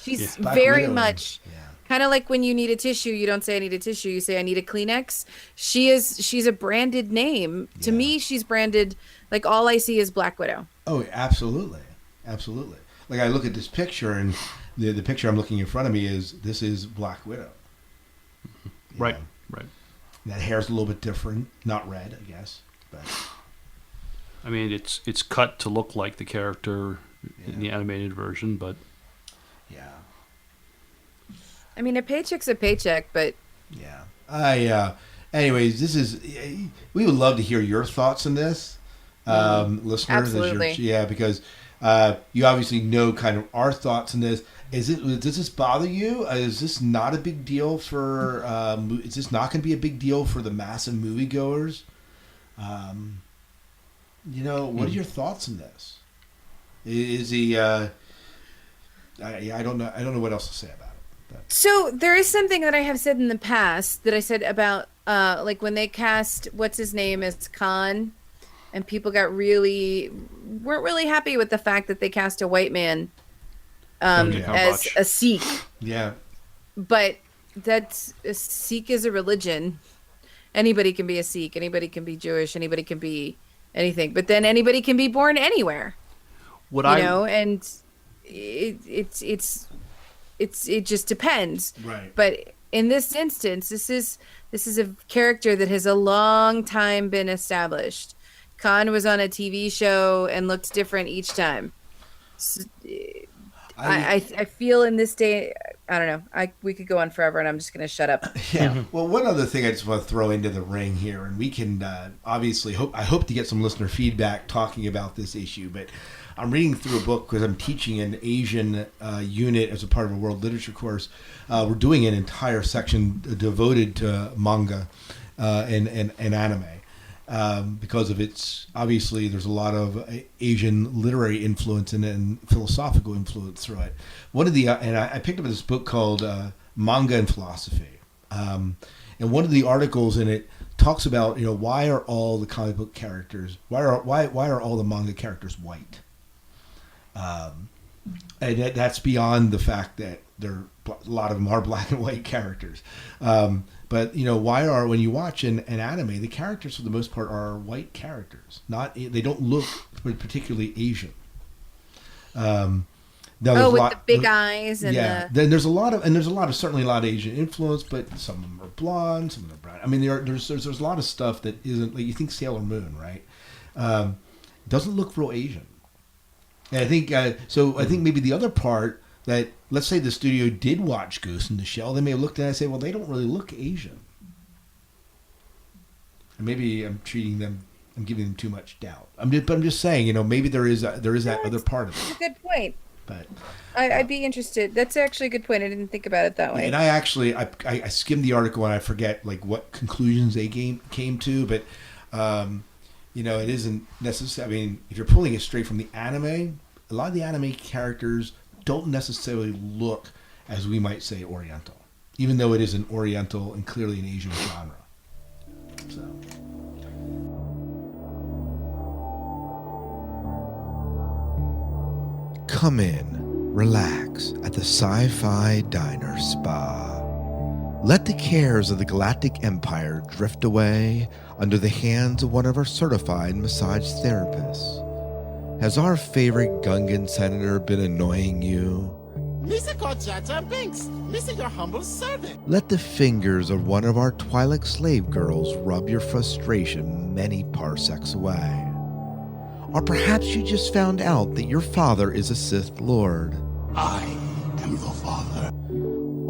She's Black very Widow. much Yeah. kind of like when you need a tissue, you don't say I need a tissue, you say I need a Kleenex. She's a branded name. To me, she's branded, like, all I see is Black Widow. Oh, absolutely. Absolutely. Like, I look at this picture, and the picture I'm looking in front of me this is Black Widow. Right. That hair's a little bit different. Not red, I guess. But I mean, it's cut to look like the character in the animated version, but Yeah. I mean, a paycheck's a paycheck, but Yeah. Anyways, we would love to hear your thoughts on this, listeners. Absolutely. Because you obviously know kind of our thoughts on this. Does this bother you? Is this not a big deal for? Is this not going to be a big deal for the massive moviegoers? What are your thoughts on this? Is he? I don't know. I don't know what else to say about it. But. So there is something that I have said in the past that I said about like when they cast what's his name as Khan, and people weren't really happy with the fact that they cast a white man as a Sikh. Yeah. But a Sikh is a religion. Anybody can be a Sikh. Anybody can be Jewish. Anybody can be anything. But then anybody can be born anywhere. And it just depends. Right. But in this instance, this is a character that has a long time been established. Khan was on a TV show and looked different each time. So, I feel in this day, I don't know. We could go on forever, and I'm just going to shut up. Yeah. Well, one other thing I just want to throw into the ring here, and we can obviously I hope to get some listener feedback talking about this issue, but I'm reading through a book because I'm teaching an Asian unit as a part of a world literature course. We're doing an entire section devoted to manga and anime. Because of its, obviously, there's a lot of Asian literary influence and philosophical influence through it. And I picked up this book called Manga and Philosophy, and one of the articles in it talks about why are all the comic book characters why are all the manga characters white, and that's beyond the fact that a lot of them are black and white characters. But when you watch an anime, the characters for the most part are white characters. They don't look particularly Asian. With the big eyes and Then there's certainly a lot of Asian influence, but some of them are blonde, some of them are brown. I mean, there's a lot of stuff that isn't like you think Sailor Moon, right? Doesn't look real Asian. And I think I think maybe the other part. That let's say the studio did watch Ghost in the Shell, they may have looked at it and say, well, they don't really look Asian. And maybe I'm giving them too much doubt. But I'm just saying, maybe there is that other part of it. That's a good point. But I'd be interested. That's actually a good point. I didn't think about it that way. And I skimmed the article and I forget like what conclusions they came to, but it isn't necessarily. I mean, if you're pulling it straight from the anime, a lot of the anime characters don't necessarily look, as we might say, Oriental, even though it is an Oriental and clearly an Asian genre. So. Come in, relax at the Sci-Fi Diner Spa. Let the cares of the Galactic Empire drift away under the hands of one of our certified massage therapists. Has our favorite Gungan senator been annoying you? Mr. Kochata Binks, Mr. Your humble servant. Let the fingers of one of our Twi'lek slave girls rub your frustration many parsecs away. Or perhaps you just found out that your father is a Sith Lord. I am your father.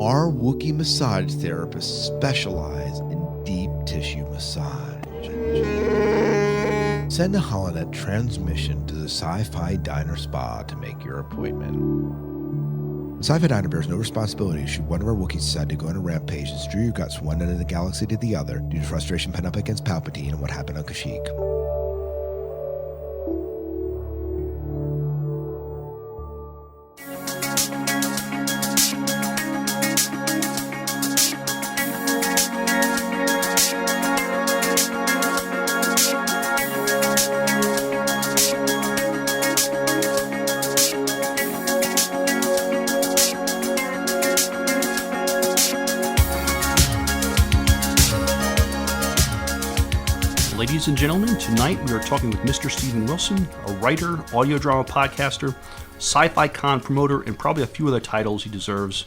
Our Wookiee massage therapists specialize in deep tissue massage. Send a holonet transmission to the Sci-Fi Diner Spa to make your appointment. The Sci-Fi Diner bears no responsibility should one of our Wookiees decide to go on a rampage and strew your guts from one end of the galaxy to the other due to frustration pent up against Palpatine and what happened on Kashyyyk. Ladies and gentlemen, tonight we are talking with Mr. Stephen Wilson, a writer, audio drama podcaster, Sci-Fi Con promoter, and probably a few other titles he deserves.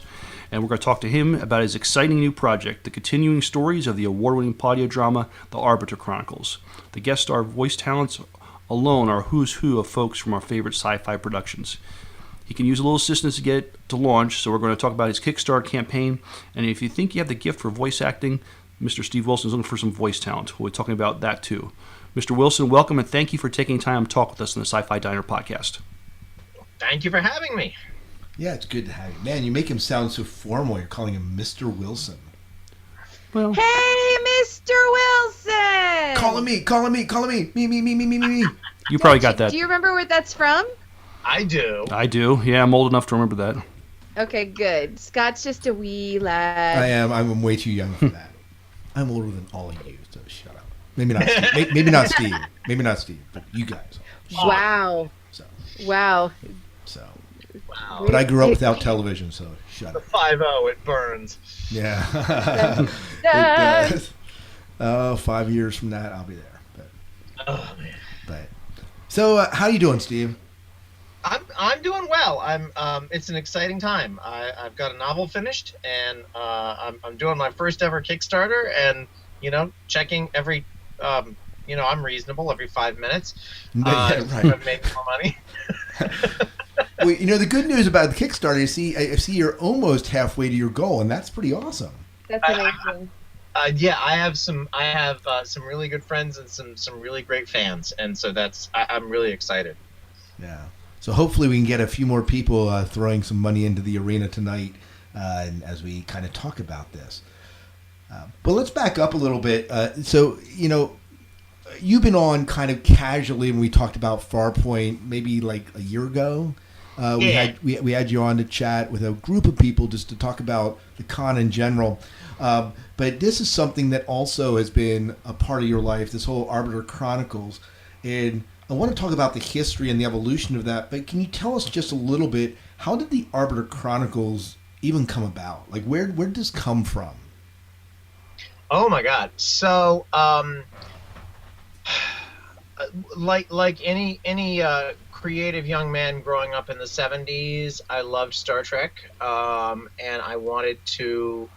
And we're going to talk to him about his exciting new project, the continuing stories of the award-winning audio drama, The ARBITER Chronicles. The guest star voice talents alone are who's who of folks from our favorite sci-fi productions. He can use a little assistance to get it to launch, so we're going to talk about his Kickstarter campaign. And if you think you have the gift for voice acting, Mr. Steve Wilson is looking for some voice talent. We'll be talking about that too. Mr. Wilson, welcome and thank you for taking time to talk with us on the Sci-Fi Diner podcast. Thank you for having me. Yeah, it's good to have you. Man, you make him sound so formal. You're calling him Mr. Wilson. Well, Hey, Mr. Wilson! Calling me. Me. you probably got that. Do you remember what that's from? I do. I do. Yeah, I'm old enough to remember that. Okay, good. Scott's just a wee lad. I am. I'm way too young for that. I'm older than all of you, so shut up. Maybe not Steve. Maybe not Steve. Maybe not Steve, but you guys. Wow. So. Wow. Wow. But I grew up without television, so shut The up. 5-0, it burns. Yeah. Dun. It does. Oh, 5 years from that, I'll be there. Oh man. But so, how you doing, Steve? I'm doing well. It's an exciting time. I've got a novel finished, and I'm doing my first ever Kickstarter, and checking every I'm reasonable every 5 minutes. Yeah, right. To make more money. Well, the good news about the Kickstarter, I see you're almost halfway to your goal, and that's pretty awesome. That's amazing. Yeah, I have some really good friends and some really great fans, and so I'm really excited. Yeah. So hopefully we can get a few more people throwing some money into the arena tonight, and as we kind of talk about this. But let's back up a little bit. So you've been on kind of casually when we talked about Farpoint maybe like a year ago. We had you on to chat with a group of people just to talk about the con in general. But this is something that also has been a part of your life, this whole Arbiter Chronicles. And I want to talk about the history and the evolution of that. But can you tell us just a little bit, how did the Arbiter Chronicles even come about? Like, where did this come from? Oh my God! So, like any creative young man growing up in the 70s, I loved Star Trek, and I wanted to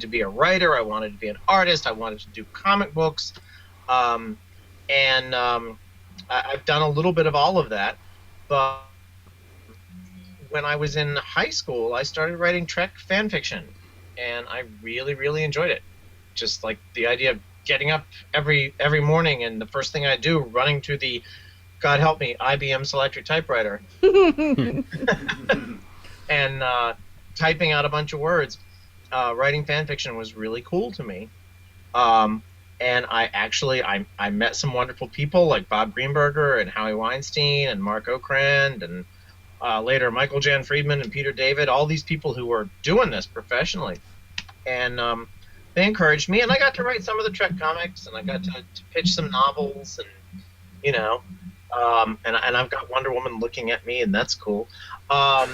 be a writer. I wanted to be an artist. I wanted to do comic books, and I've done a little bit of all of that. But when I was in high school, I started writing Trek fan fiction, and I really, really enjoyed it. Just like the idea of getting up every morning, and the first thing I do, running to the, God help me, IBM Selectric typewriter, and typing out a bunch of words. Writing fan fiction was really cool to me. And I met some wonderful people like Bob Greenberger and Howie Weinstein and Mark Okrand and later Michael Jan Friedman and Peter David, all these people who were doing this professionally. And they encouraged me, and I got to write some of the Trek comics, and I got to pitch some novels, and and I've got Wonder Woman looking at me, and that's cool. For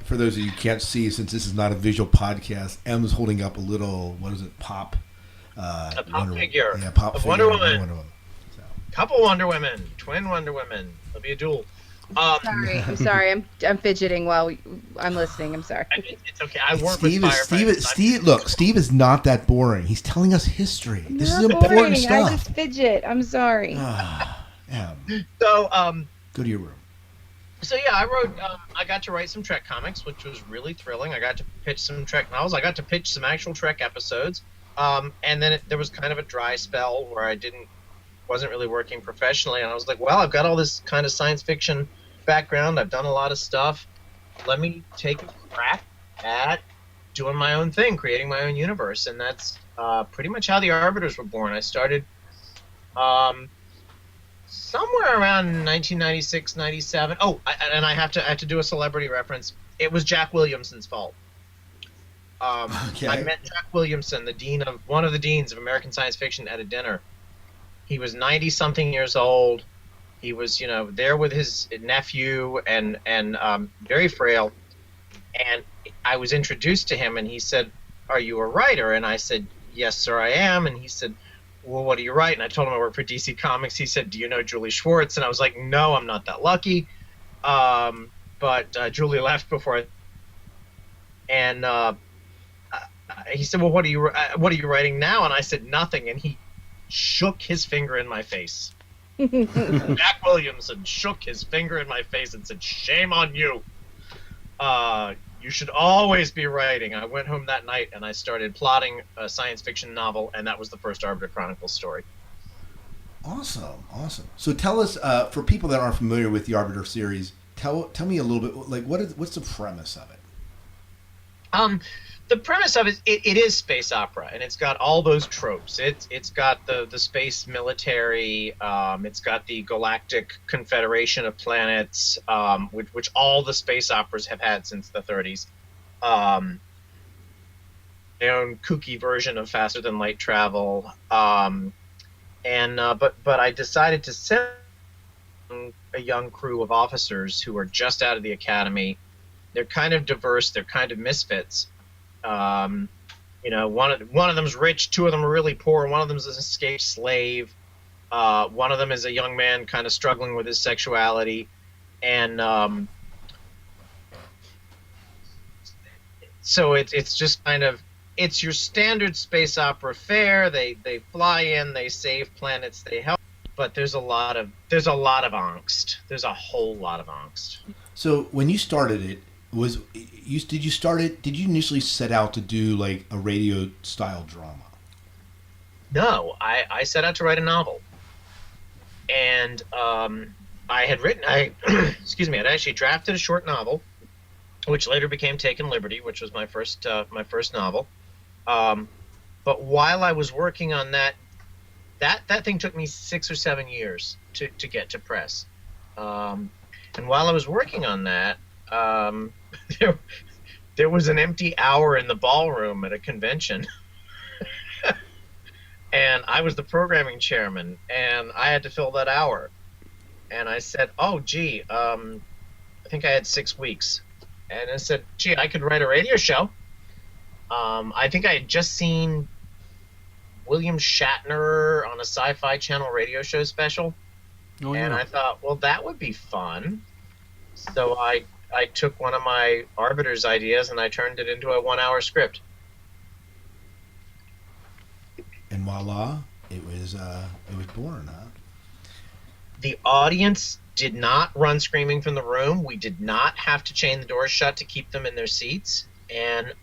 those of you who can't see, since this is not a visual podcast, Em's holding up a little, what is it, pop? A pop figure. Yeah, pop figure. Wonder Woman. So. Couple Wonder Women, twin Wonder Women. There'll be a duel. I'm sorry. I'm fidgeting while I'm listening. I'm sorry. It's okay. I work with firefighters. Look, Steve is not that boring. He's telling us history. This is Not important boring. stuff. I just fidget. I'm sorry. So, go to your room. So yeah, I got to write some Trek comics, which was really thrilling. I got to pitch some Trek novels. I got to pitch some actual Trek episodes. And then there was kind of a dry spell where I wasn't really working professionally, and I was like, well, I've got all this kind of science fiction background. I've done a lot of stuff. Let me take a crack at doing my own thing, creating my own universe, and that's pretty much how the Arbiters were born. I started somewhere around 1996, 97. Oh, and I have to do a celebrity reference. It was Jack Williamson's fault. Okay. I met Jack Williamson, one of the deans of American science fiction, at a dinner. He was 90-something years old. He was, there with his nephew and very frail. And I was introduced to him, and he said, "Are you a writer?" And I said, "Yes, sir, I am." And he said, "Well, what do you write?" And I told him I work for DC Comics. He said, "Do you know Julie Schwartz?" And I was like, "No, I'm not that lucky." But Julie left before he said, "Well, what are you writing now?" And I said, "Nothing." And he shook his finger in my face. Jack Williamson shook his finger in my face and said, "Shame on you. You should always be writing." I went home that night and I started plotting a science fiction novel, and that was the first Arbiter Chronicles story. Awesome. So tell us, for people that aren't familiar with the Arbiter series, tell me a little bit, like, what's the premise of it? The premise of it is space opera, and it's got all those tropes. It's got the space military. It's got the galactic confederation of planets, which all the space operas have had since the 30s. Their own kooky version of faster than light travel. But I decided to send a young crew of officers who are just out of the academy. They're kind of diverse. They're kind of misfits. One of them's rich, two of them are really poor, one of them's an escaped slave, one of them is a young man kind of struggling with his sexuality, and so it's just kind of, it's your standard space opera fare. They fly in, they save planets, they help, but there's a lot of angst. There's a whole lot of angst. So when you started it, did you initially set out to do like a radio style drama? No, I set out to write a novel, and I'd actually drafted a short novel, which later became Taken Liberty, which was my first novel. But while I was working on that thing took me 6 or 7 years to get to press, and while I was working on that, there was an empty hour in the ballroom at a convention, and I was the programming chairman, and I had to fill that hour. And I said, "Oh, gee, I think I had 6 weeks." And I said, "Gee, I could write a radio show." I think I had just seen William Shatner on a Sci-Fi Channel radio show special, and I thought, well, that would be fun. So I took one of my Arbiter's ideas and I turned it into a 1-hour script. And voila, it was born, huh? The audience did not run screaming from the room. We did not have to chain the doors shut to keep them in their seats. And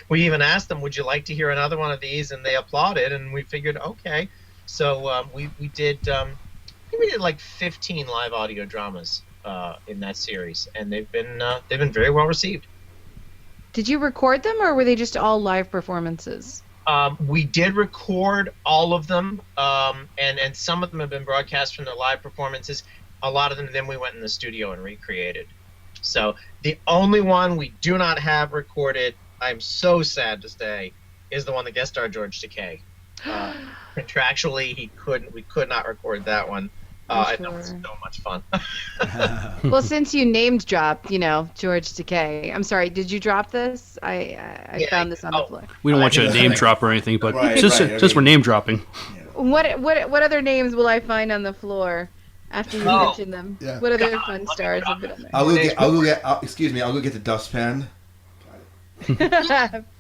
we even asked them, "Would you like to hear another one of these?" And they applauded. And we figured, okay. So we did like 15 live audio dramas in that series, and they've been very well received. Did you record them, or were they just all live performances? We did record all of them, and some of them have been broadcast from their live performances. A lot of them, then we went in the studio and recreated. So the only one we do not have recorded, I'm so sad to say, is the one that guest starred George Takei. Contractually, we could not record that one. I thought it was so much fun. Well, since you named dropped, George Takei. I'm sorry, did you drop this? I found this on the floor. We don't want you to name drop or anything, but since we're name dropping. What other names will I find on the floor after you mention them? Yeah. What other fun stars have been on there? I'll go get the dustpan.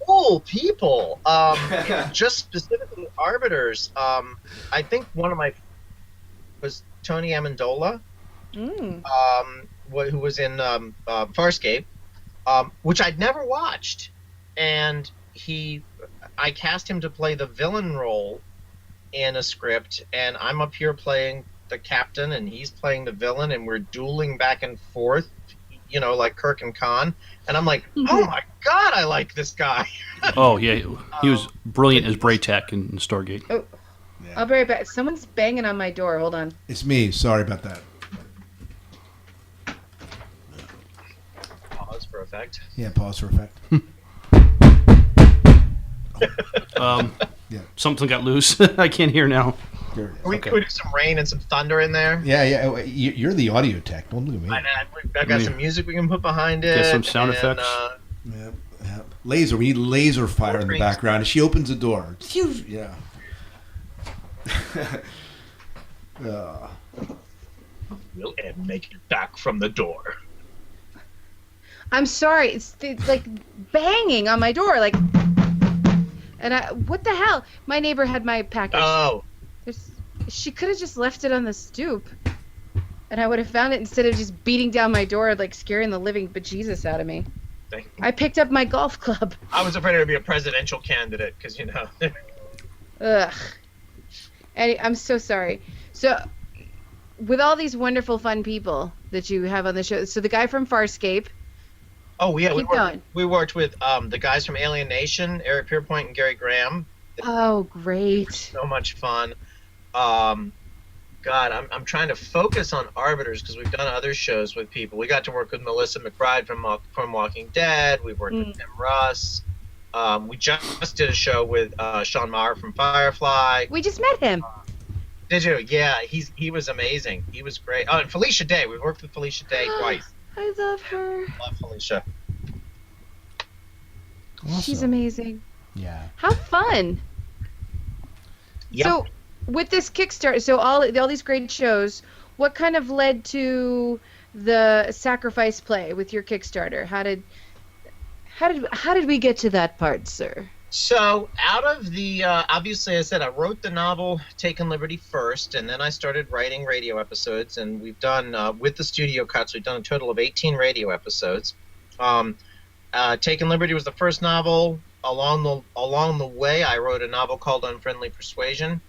Cool people. Just specifically Arbiters. I think one of my was Tony Amendola, who was in Farscape, which I'd never watched, and I cast him to play the villain role in a script, and I'm up here playing the captain, and he's playing the villain, and we're dueling back and forth, like Kirk and Khan, and I'm like, oh my god, I like this guy. Oh yeah, he was brilliant as Braytek in Stargate. Oh. Yeah. I'll be right back. Someone's banging on my door. Hold on. It's me. Sorry about that. Pause for effect. Yeah, pause for effect. Yeah. Something got loose. I can't hear now. We do some rain and some thunder in there. Yeah. You're the audio tech. Don't look at me. I've got some music we can put behind it. Get some sound effects. Yeah. Laser. We need laser fire in the background. She opens the door. Yeah. Will Ed make it back from the door? I'm sorry. It's like banging on my door. Like, And what the hell? My neighbor had my package. Oh, She could have just left it on the stoop, and I would have found it instead of just beating down my door, like scaring the living bejesus out of me. I picked up my golf club. I was afraid it would be a presidential candidate because, you know. Ugh. I'm so sorry. So, with all these wonderful, fun people that you have on the show, so the guy from Farscape. Oh, yeah. Going. We worked with the guys from Alien Nation, Eric Pierpoint and Gary Graham. Oh, great. So much fun. God, I'm trying to focus on Arbiters because we've done other shows with people. We got to work with Melissa McBride from Walking Dead. We worked with Tim Russ. We just did a show with Sean Maher from Firefly. We just met him. Did you? Yeah, he was amazing. He was great. Oh, and Felicia Day. We've worked with Felicia Day twice. I love her. Love Felicia. Awesome. She's amazing. Yeah. How fun. Yep. So, with this Kickstarter, so all these great shows, what kind of led to the sacrifice play with your Kickstarter? How did we get to that part, sir? So out of the obviously, I said I wrote the novel Taken Liberty first, and then I started writing radio episodes, and we've done with the studio cuts, we've done a total of 18 radio episodes. Taken Liberty was the first novel. Along the way, I wrote a novel called Unfriendly Persuasion.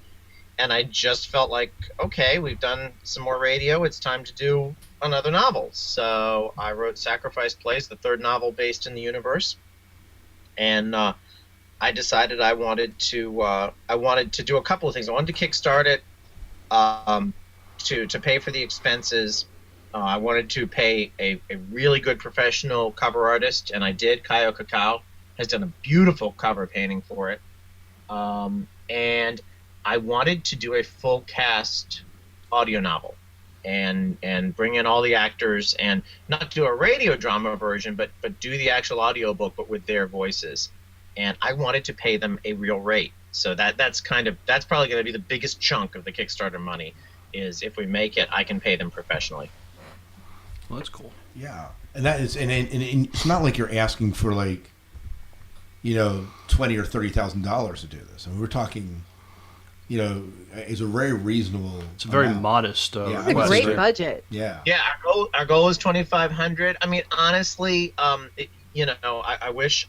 And I just felt like, okay, we've done some more radio. It's time to do another novel. So I wrote Sacrifice Plays, the third novel based in the universe. And I decided I wanted to do a couple of things. I wanted to kickstart it to pay for the expenses. I wanted to pay a really good professional cover artist, and I did. Caio Cacau has done a beautiful cover painting for it. And I wanted to do a full cast audio novel and bring in all the actors and not do a radio drama version, but do the actual audiobook, but with their voices. And I wanted to pay them a real rate. So that's probably going to be the biggest chunk of the Kickstarter money is if we make it, I can pay them professionally. Well, that's cool. Yeah. And that is, and it's not like you're asking for like, $20,000 or $30,000 to do this. I mean, we're talking, it's a very reasonable. It's a very amount. Modest. It's a great budget. Yeah. Yeah. Our goal is $2,500. I mean, honestly, I wish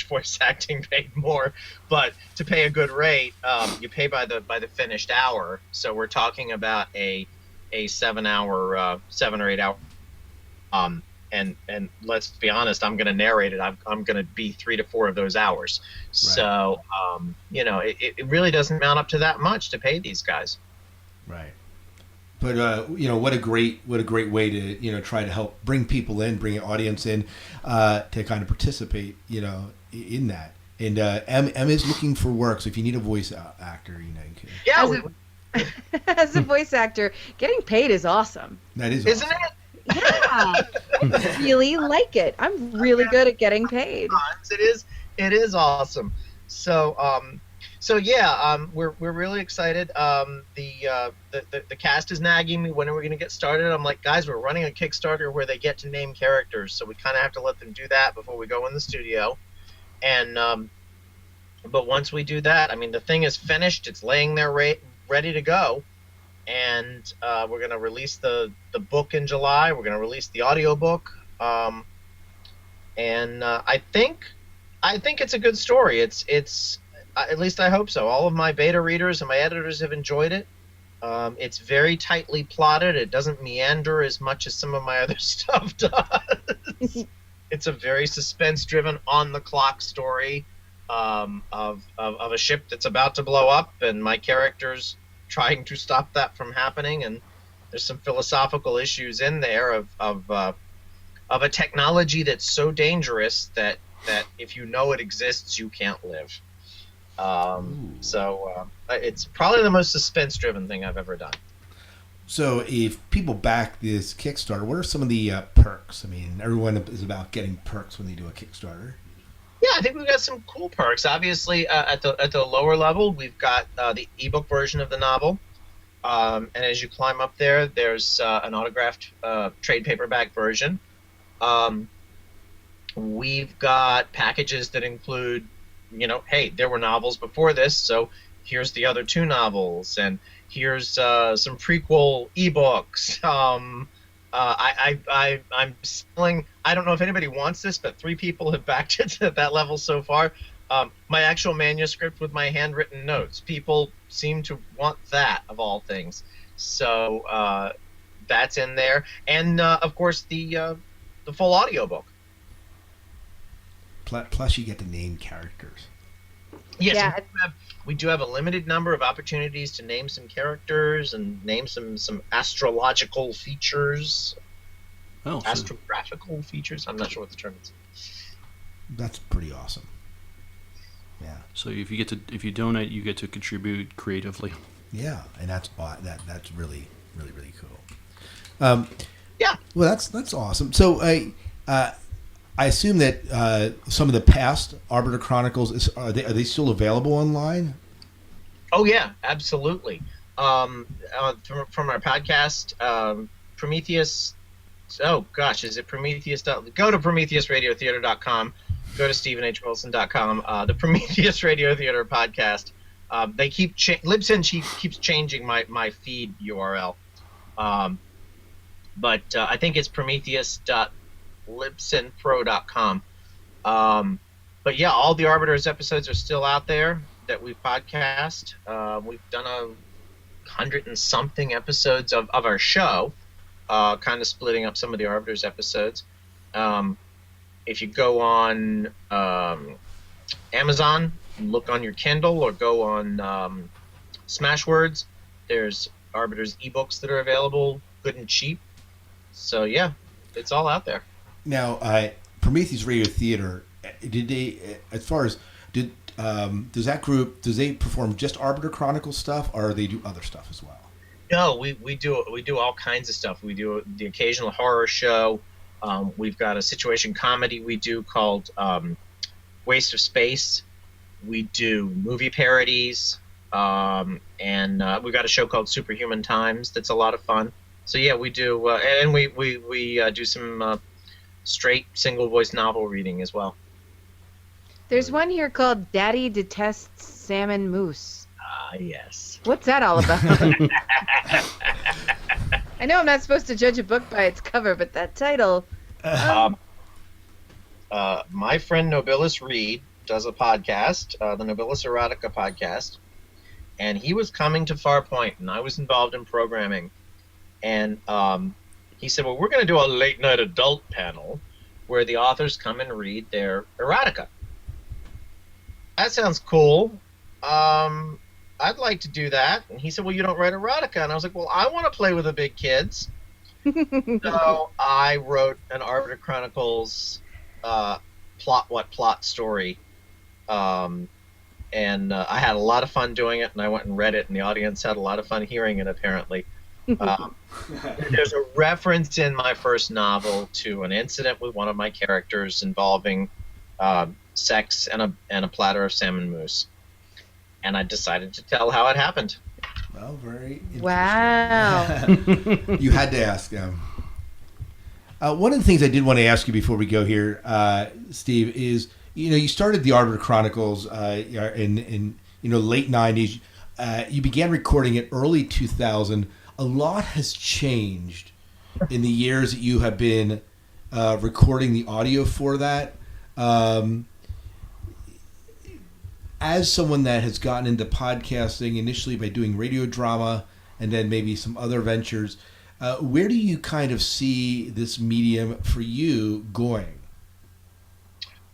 voice acting paid more, but to pay a good rate, you pay by the finished hour. So we're talking about a 7 or 8 hour. And let's be honest, I'm going to narrate it. I'm going to be 3 to 4 of those hours. Right. So, it really doesn't mount up to that much to pay these guys. Right. But, what a great way to, try to help bring people in, bring an audience in, to kind of participate, in that. And M is looking for work. So if you need a voice actor, you can. Yeah. As a voice actor, getting paid is awesome. That is Isn't awesome. it? Yeah, I really like it. I'm really good at getting paid. It is awesome. So we're really excited. The cast is nagging me. When are we going to get started? I'm like, guys, we're running a Kickstarter where they get to name characters, so we kind of have to let them do that before we go in the studio. And but once we do that, I mean, the thing is finished. It's laying there ready to go. And we're going to release the book in July. We're going to release the audiobook. And I think it's a good story. It's at least I hope so. All of my beta readers and my editors have enjoyed it. It's very tightly plotted. It doesn't meander as much as some of my other stuff does. It's a very suspense-driven, on-the-clock story of a ship that's about to blow up, and my characters trying to stop that from happening, and there's some philosophical issues in there of a technology that's so dangerous that if you know it exists, you can't live. So it's probably the most suspense-driven thing I've ever done. So if people back this Kickstarter, what are some of the perks? I mean, everyone is about getting perks when they do a Kickstarter. Yeah, I think we've got some cool perks. Obviously, at the lower level, we've got the ebook version of the novel, and as you climb up there, there's an autographed trade paperback version. We've got packages that include, hey, there were novels before this, so here's the other 2 novels, and here's some prequel ebooks. I'm selling. I don't know if anybody wants this, but 3 people have backed it to that level so far. My actual manuscript with my handwritten notes. People seem to want that, of all things. So that's in there, and of course the full audiobook. Plus, you get to name characters. Yes, Yeah. we do have a limited number of opportunities to name some characters and name some astrological features. Oh, so Astrographical features. I'm not sure what the term is. That's pretty awesome. Yeah. so if you donate, you get to contribute creatively. Yeah, and that's really cool. Yeah. Well, that's awesome. So I assume that some of the past Arbiter Chronicles are they still available online? Oh yeah, absolutely. From our podcast, Prometheus. Oh gosh, is it Prometheus? Go to PrometheusRadioTheater.com. Go to StephenHWilson.com. The Prometheus Radio Theater podcast. They keep Libsyn keeps changing my feed URL, but I think it's Prometheus.libsynpro.com. But yeah, all the Arbiters episodes are still out there that we've podcast. We've done 100 and something episodes of our show, kind of splitting up some of the Arbiters episodes. If you go on Amazon, look on your Kindle, or go on Smashwords, there's Arbiters ebooks that are available, good and cheap. So yeah, it's all out there. Now, Prometheus Radio Theater, did they, as far as does that group, does they perform just Arbiter Chronicle stuff, or they do other stuff as well? No, we do all kinds of stuff. We do the occasional horror show. We've got a situation comedy we do called Waste of Space. We do movie parodies, and we've got a show called Superhuman Times that's a lot of fun. So yeah, we do, and we do some straight single voice novel reading as well. There's one here called Daddy Detests Salmon Moose. Ah, yes. What's that all about? I know I'm not supposed to judge a book by its cover, but that title... my friend Nobilis Reed does a podcast, the Nobilis Erotica podcast, and he was coming to Farpoint, and I was involved in programming. And he said, well, we're going to do a late-night adult panel where the authors come and read their erotica. That sounds cool. I'd like to do that. And he said, well, you don't write erotica. And I was like, well, I want to play with the big kids. So I wrote an Arbiter Chronicles plot story. And I had a lot of fun doing it, and I went and read it, and the audience had a lot of fun hearing it, apparently. There's a reference in my first novel to an incident with one of my characters involving sex and a platter of salmon mousse, and I decided to tell how it happened. Well, very interesting. Wow. You had to ask. One of the things I did want to ask you before we go here, Steve, is you started the Arbiter Chronicles in late '90s. You began recording it early 2000. A lot has changed in the years that you have been recording the audio for that. As someone that has gotten into podcasting initially by doing radio drama and then maybe some other ventures, where do you kind of see this medium for you going?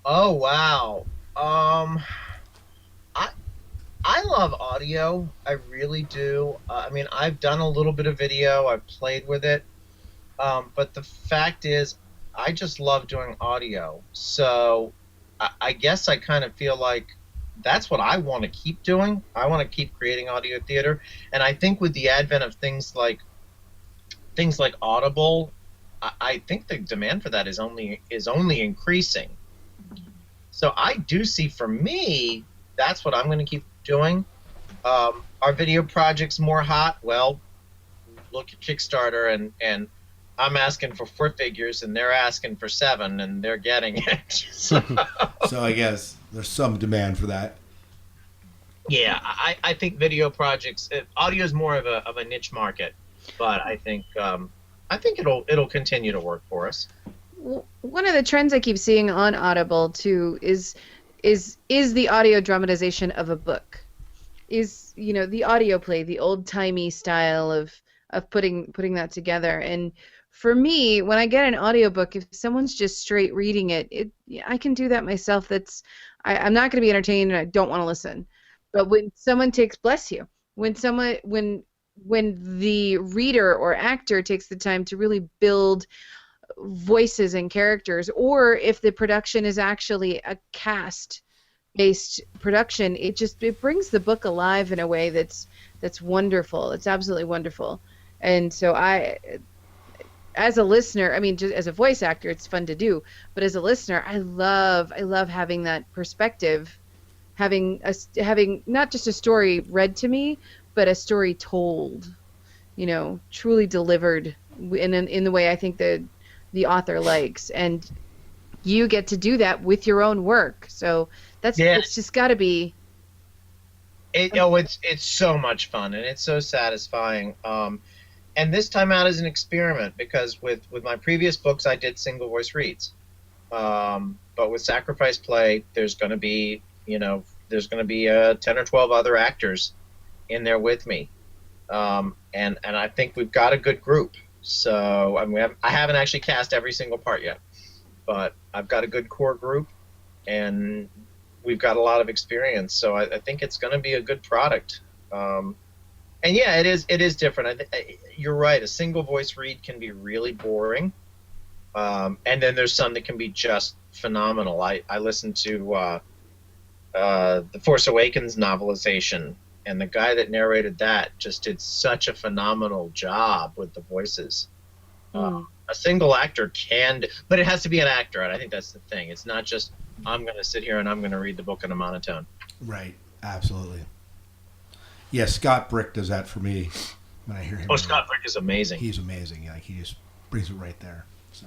Oh, wow. I love audio. I really do. I mean, I've done a little bit of video. I've played with it. But the fact is, I just love doing audio. So I guess I kind of feel like that's what I want to keep doing. I want to keep creating audio theater. And I think with the advent of things like Audible, I think the demand for that is only increasing. So I do see, for me, that's what I'm going to keep doing. Our video project's more hot. Well, look at Kickstarter, and I'm asking for 4 figures, and they're asking for 7, and they're getting it. So I guess There's some demand for that. Yeah, I think video projects, audio is more of a niche market, but I think it'll continue to work for us. One of the trends I keep seeing on Audible too is the audio dramatization of a book. Is the audio play, the old-timey style of putting that together. And for me, when I get an audiobook, if someone's just straight reading it, I can do that myself. I'm not going to be entertained and I don't want to listen. But when someone takes, bless you, when the reader or actor takes the time to really build voices and characters, or if the production is actually a cast-based production, it brings the book alive in a way that's wonderful. It's absolutely wonderful. And so as a listener, I mean, just as a voice actor, it's fun to do. But as a listener, I love having that perspective, having not just a story read to me, but a story told, truly delivered in the way I think the author likes. And you get to do that with your own work. So it's just got to be. It's so much fun and it's so satisfying. And this time out is an experiment because with my previous books I did single voice reads, but with Sacrifice Play there's going to be 10 or 12 other actors in there with me, and I think we've got a good group. So I haven't actually cast every single part yet, but I've got a good core group, and we've got a lot of experience. So I think it's going to be a good product. And yeah, it is different. You're right. A single voice read can be really boring, and then there's some that can be just phenomenal. I listened to the Force Awakens novelization, and the guy that narrated that just did such a phenomenal job with the voices. A single actor can, but it has to be an actor, and I think that's the thing. It's not just I'm going to sit here and I'm going to read the book in a monotone. Right. Absolutely. Yeah, Scott Brick does that for me when I hear him. Oh, Scott Brick is amazing. He's amazing. Like he just brings it right there. So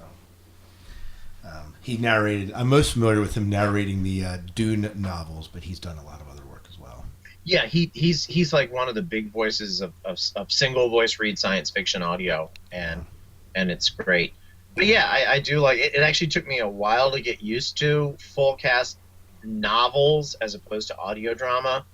he narrated. I'm most familiar with him narrating the Dune novels, but he's done a lot of other work as well. Yeah, he's like one of the big voices of single voice read science fiction audio, and it's great. But yeah, I do like it. It actually took me a while to get used to full cast novels as opposed to audio drama.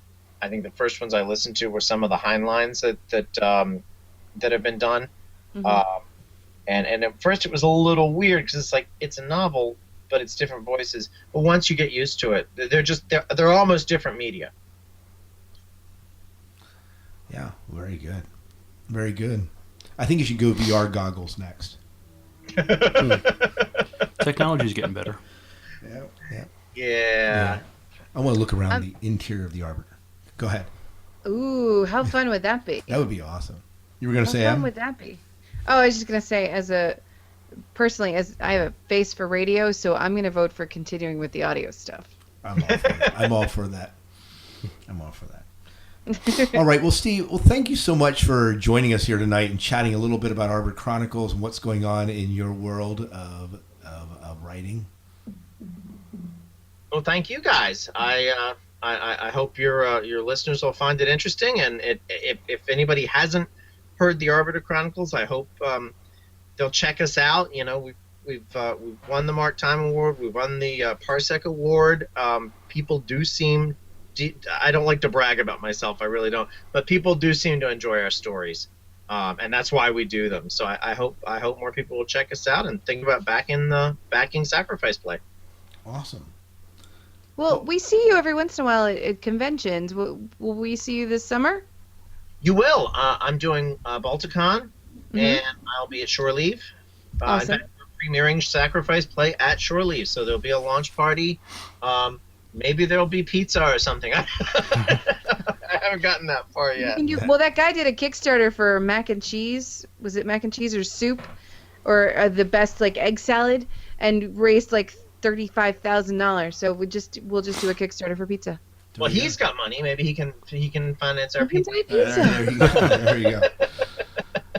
I think the first ones I listened to were some of the Heinleins that have been done, and at first it was a little weird because it's like it's a novel, but it's different voices. But once you get used to it, they're almost different media. Yeah, very good, very good. I think you should go VR goggles next. Technology's getting better. Yeah. I want to look around the interior of the Arbiter. Go ahead. Ooh, how fun would that be? That would be awesome. You were going to say, how fun would that be? Oh, I was just going to say, as I have a face for radio, so I'm going to vote for continuing with the audio stuff. I'm all for that. All right. Well, Steve, thank you so much for joining us here tonight and chatting a little bit about Arbiter Chronicles and what's going on in your world of writing. Well, thank you guys. I hope your listeners will find it interesting, and if anybody hasn't heard the Arbiter Chronicles, I hope they'll check us out. We've won the Mark Time Award, we've won the Parsec Award. People do seem, I don't like to brag about myself, I really don't, but people do seem to enjoy our stories, and that's why we do them. So I hope more people will check us out and think about backing Sacrifice Play. Awesome. Well, we see you every once in a while at conventions. Will we see you this summer? You will. I'm doing Balticon, and I'll be at Shore Leave. Awesome. In fact, we're premiering Sacrifice Play at Shore Leave, so there'll be a launch party. Maybe there'll be pizza or something. I haven't gotten that far yet. Well, that guy did a Kickstarter for mac and cheese. Was it mac and cheese or soup, or the best egg salad, and raised $35,000. So we'll just do a Kickstarter for pizza. Well, he's got money. Maybe he can finance our pizza. There you go.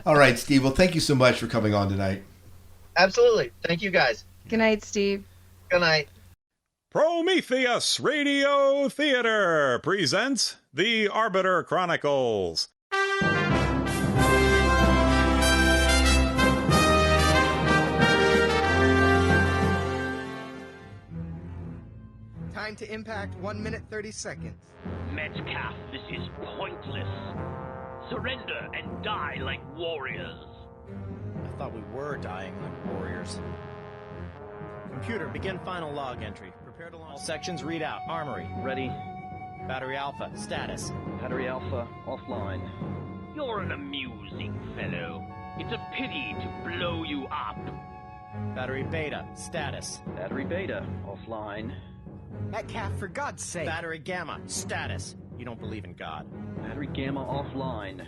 All right, Steve. Well, thank you so much for coming on tonight. Absolutely. Thank you, guys. Good night, Steve. Good night. Prometheus Radio Theater presents The Arbiter Chronicles. Time to impact 1 minute 30 seconds. Metcalf, this is pointless. Surrender and die like warriors. I thought we were dying like warriors. Computer, begin final log entry. Prepare to launch. All sections read out. Armory, ready. Battery Alpha, status. Battery Alpha, offline. You're an amusing fellow. It's a pity to blow you up. Battery Beta, status. Battery Beta, offline. Metcalf, for God's sake. Battery Gamma, status. You don't believe in God. Battery Gamma, offline.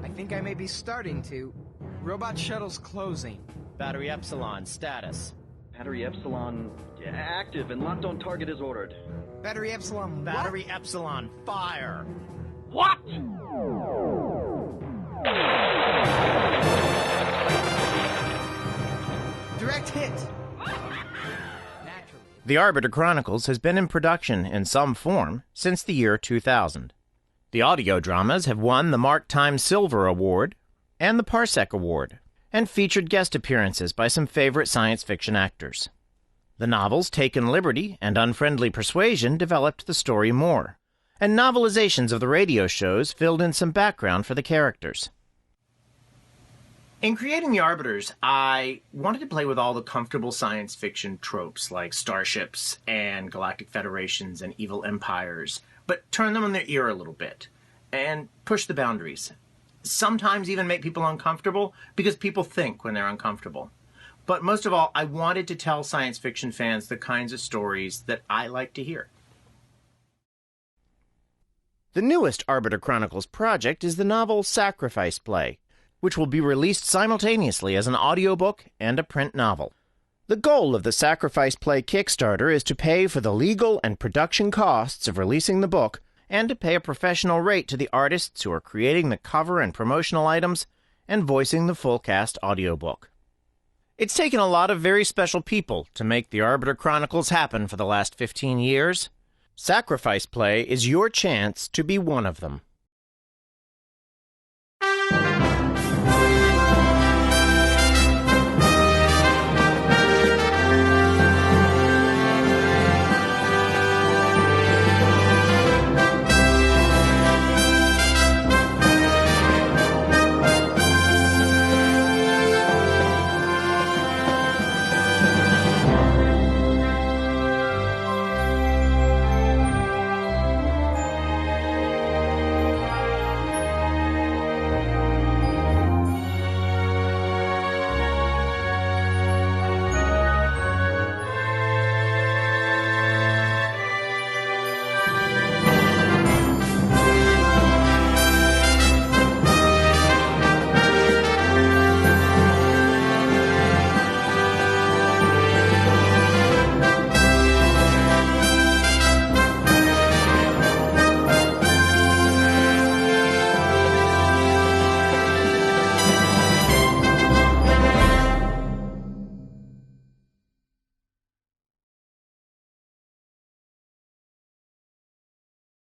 I think I may be starting to. Robot shuttle's closing. Battery Epsilon, status. Battery Epsilon, active and locked on target as ordered. Battery Epsilon, Battery Epsilon, fire! What? Direct hit. The Arbiter Chronicles has been in production in some form since the year 2000. The audio dramas have won the Mark Time Silver Award and the Parsec Award, and featured guest appearances by some favorite science fiction actors. The novels Taken Liberty and Unfriendly Persuasion developed the story more, and novelizations of the radio shows filled in some background for the characters. In creating the Arbiters, I wanted to play with all the comfortable science fiction tropes like starships and galactic federations and evil empires, but turn them on their ear a little bit and push the boundaries. Sometimes even make people uncomfortable because people think when they're uncomfortable. But most of all, I wanted to tell science fiction fans the kinds of stories that I like to hear. The newest Arbiter Chronicles project is the novel Sacrifice Play, which will be released simultaneously as an audiobook and a print novel. The goal of the Sacrifice Play Kickstarter is to pay for the legal and production costs of releasing the book and to pay a professional rate to the artists who are creating the cover and promotional items and voicing the full cast audiobook. It's taken a lot of very special people to make the Arbiter Chronicles happen for the last 15 years. Sacrifice Play is your chance to be one of them.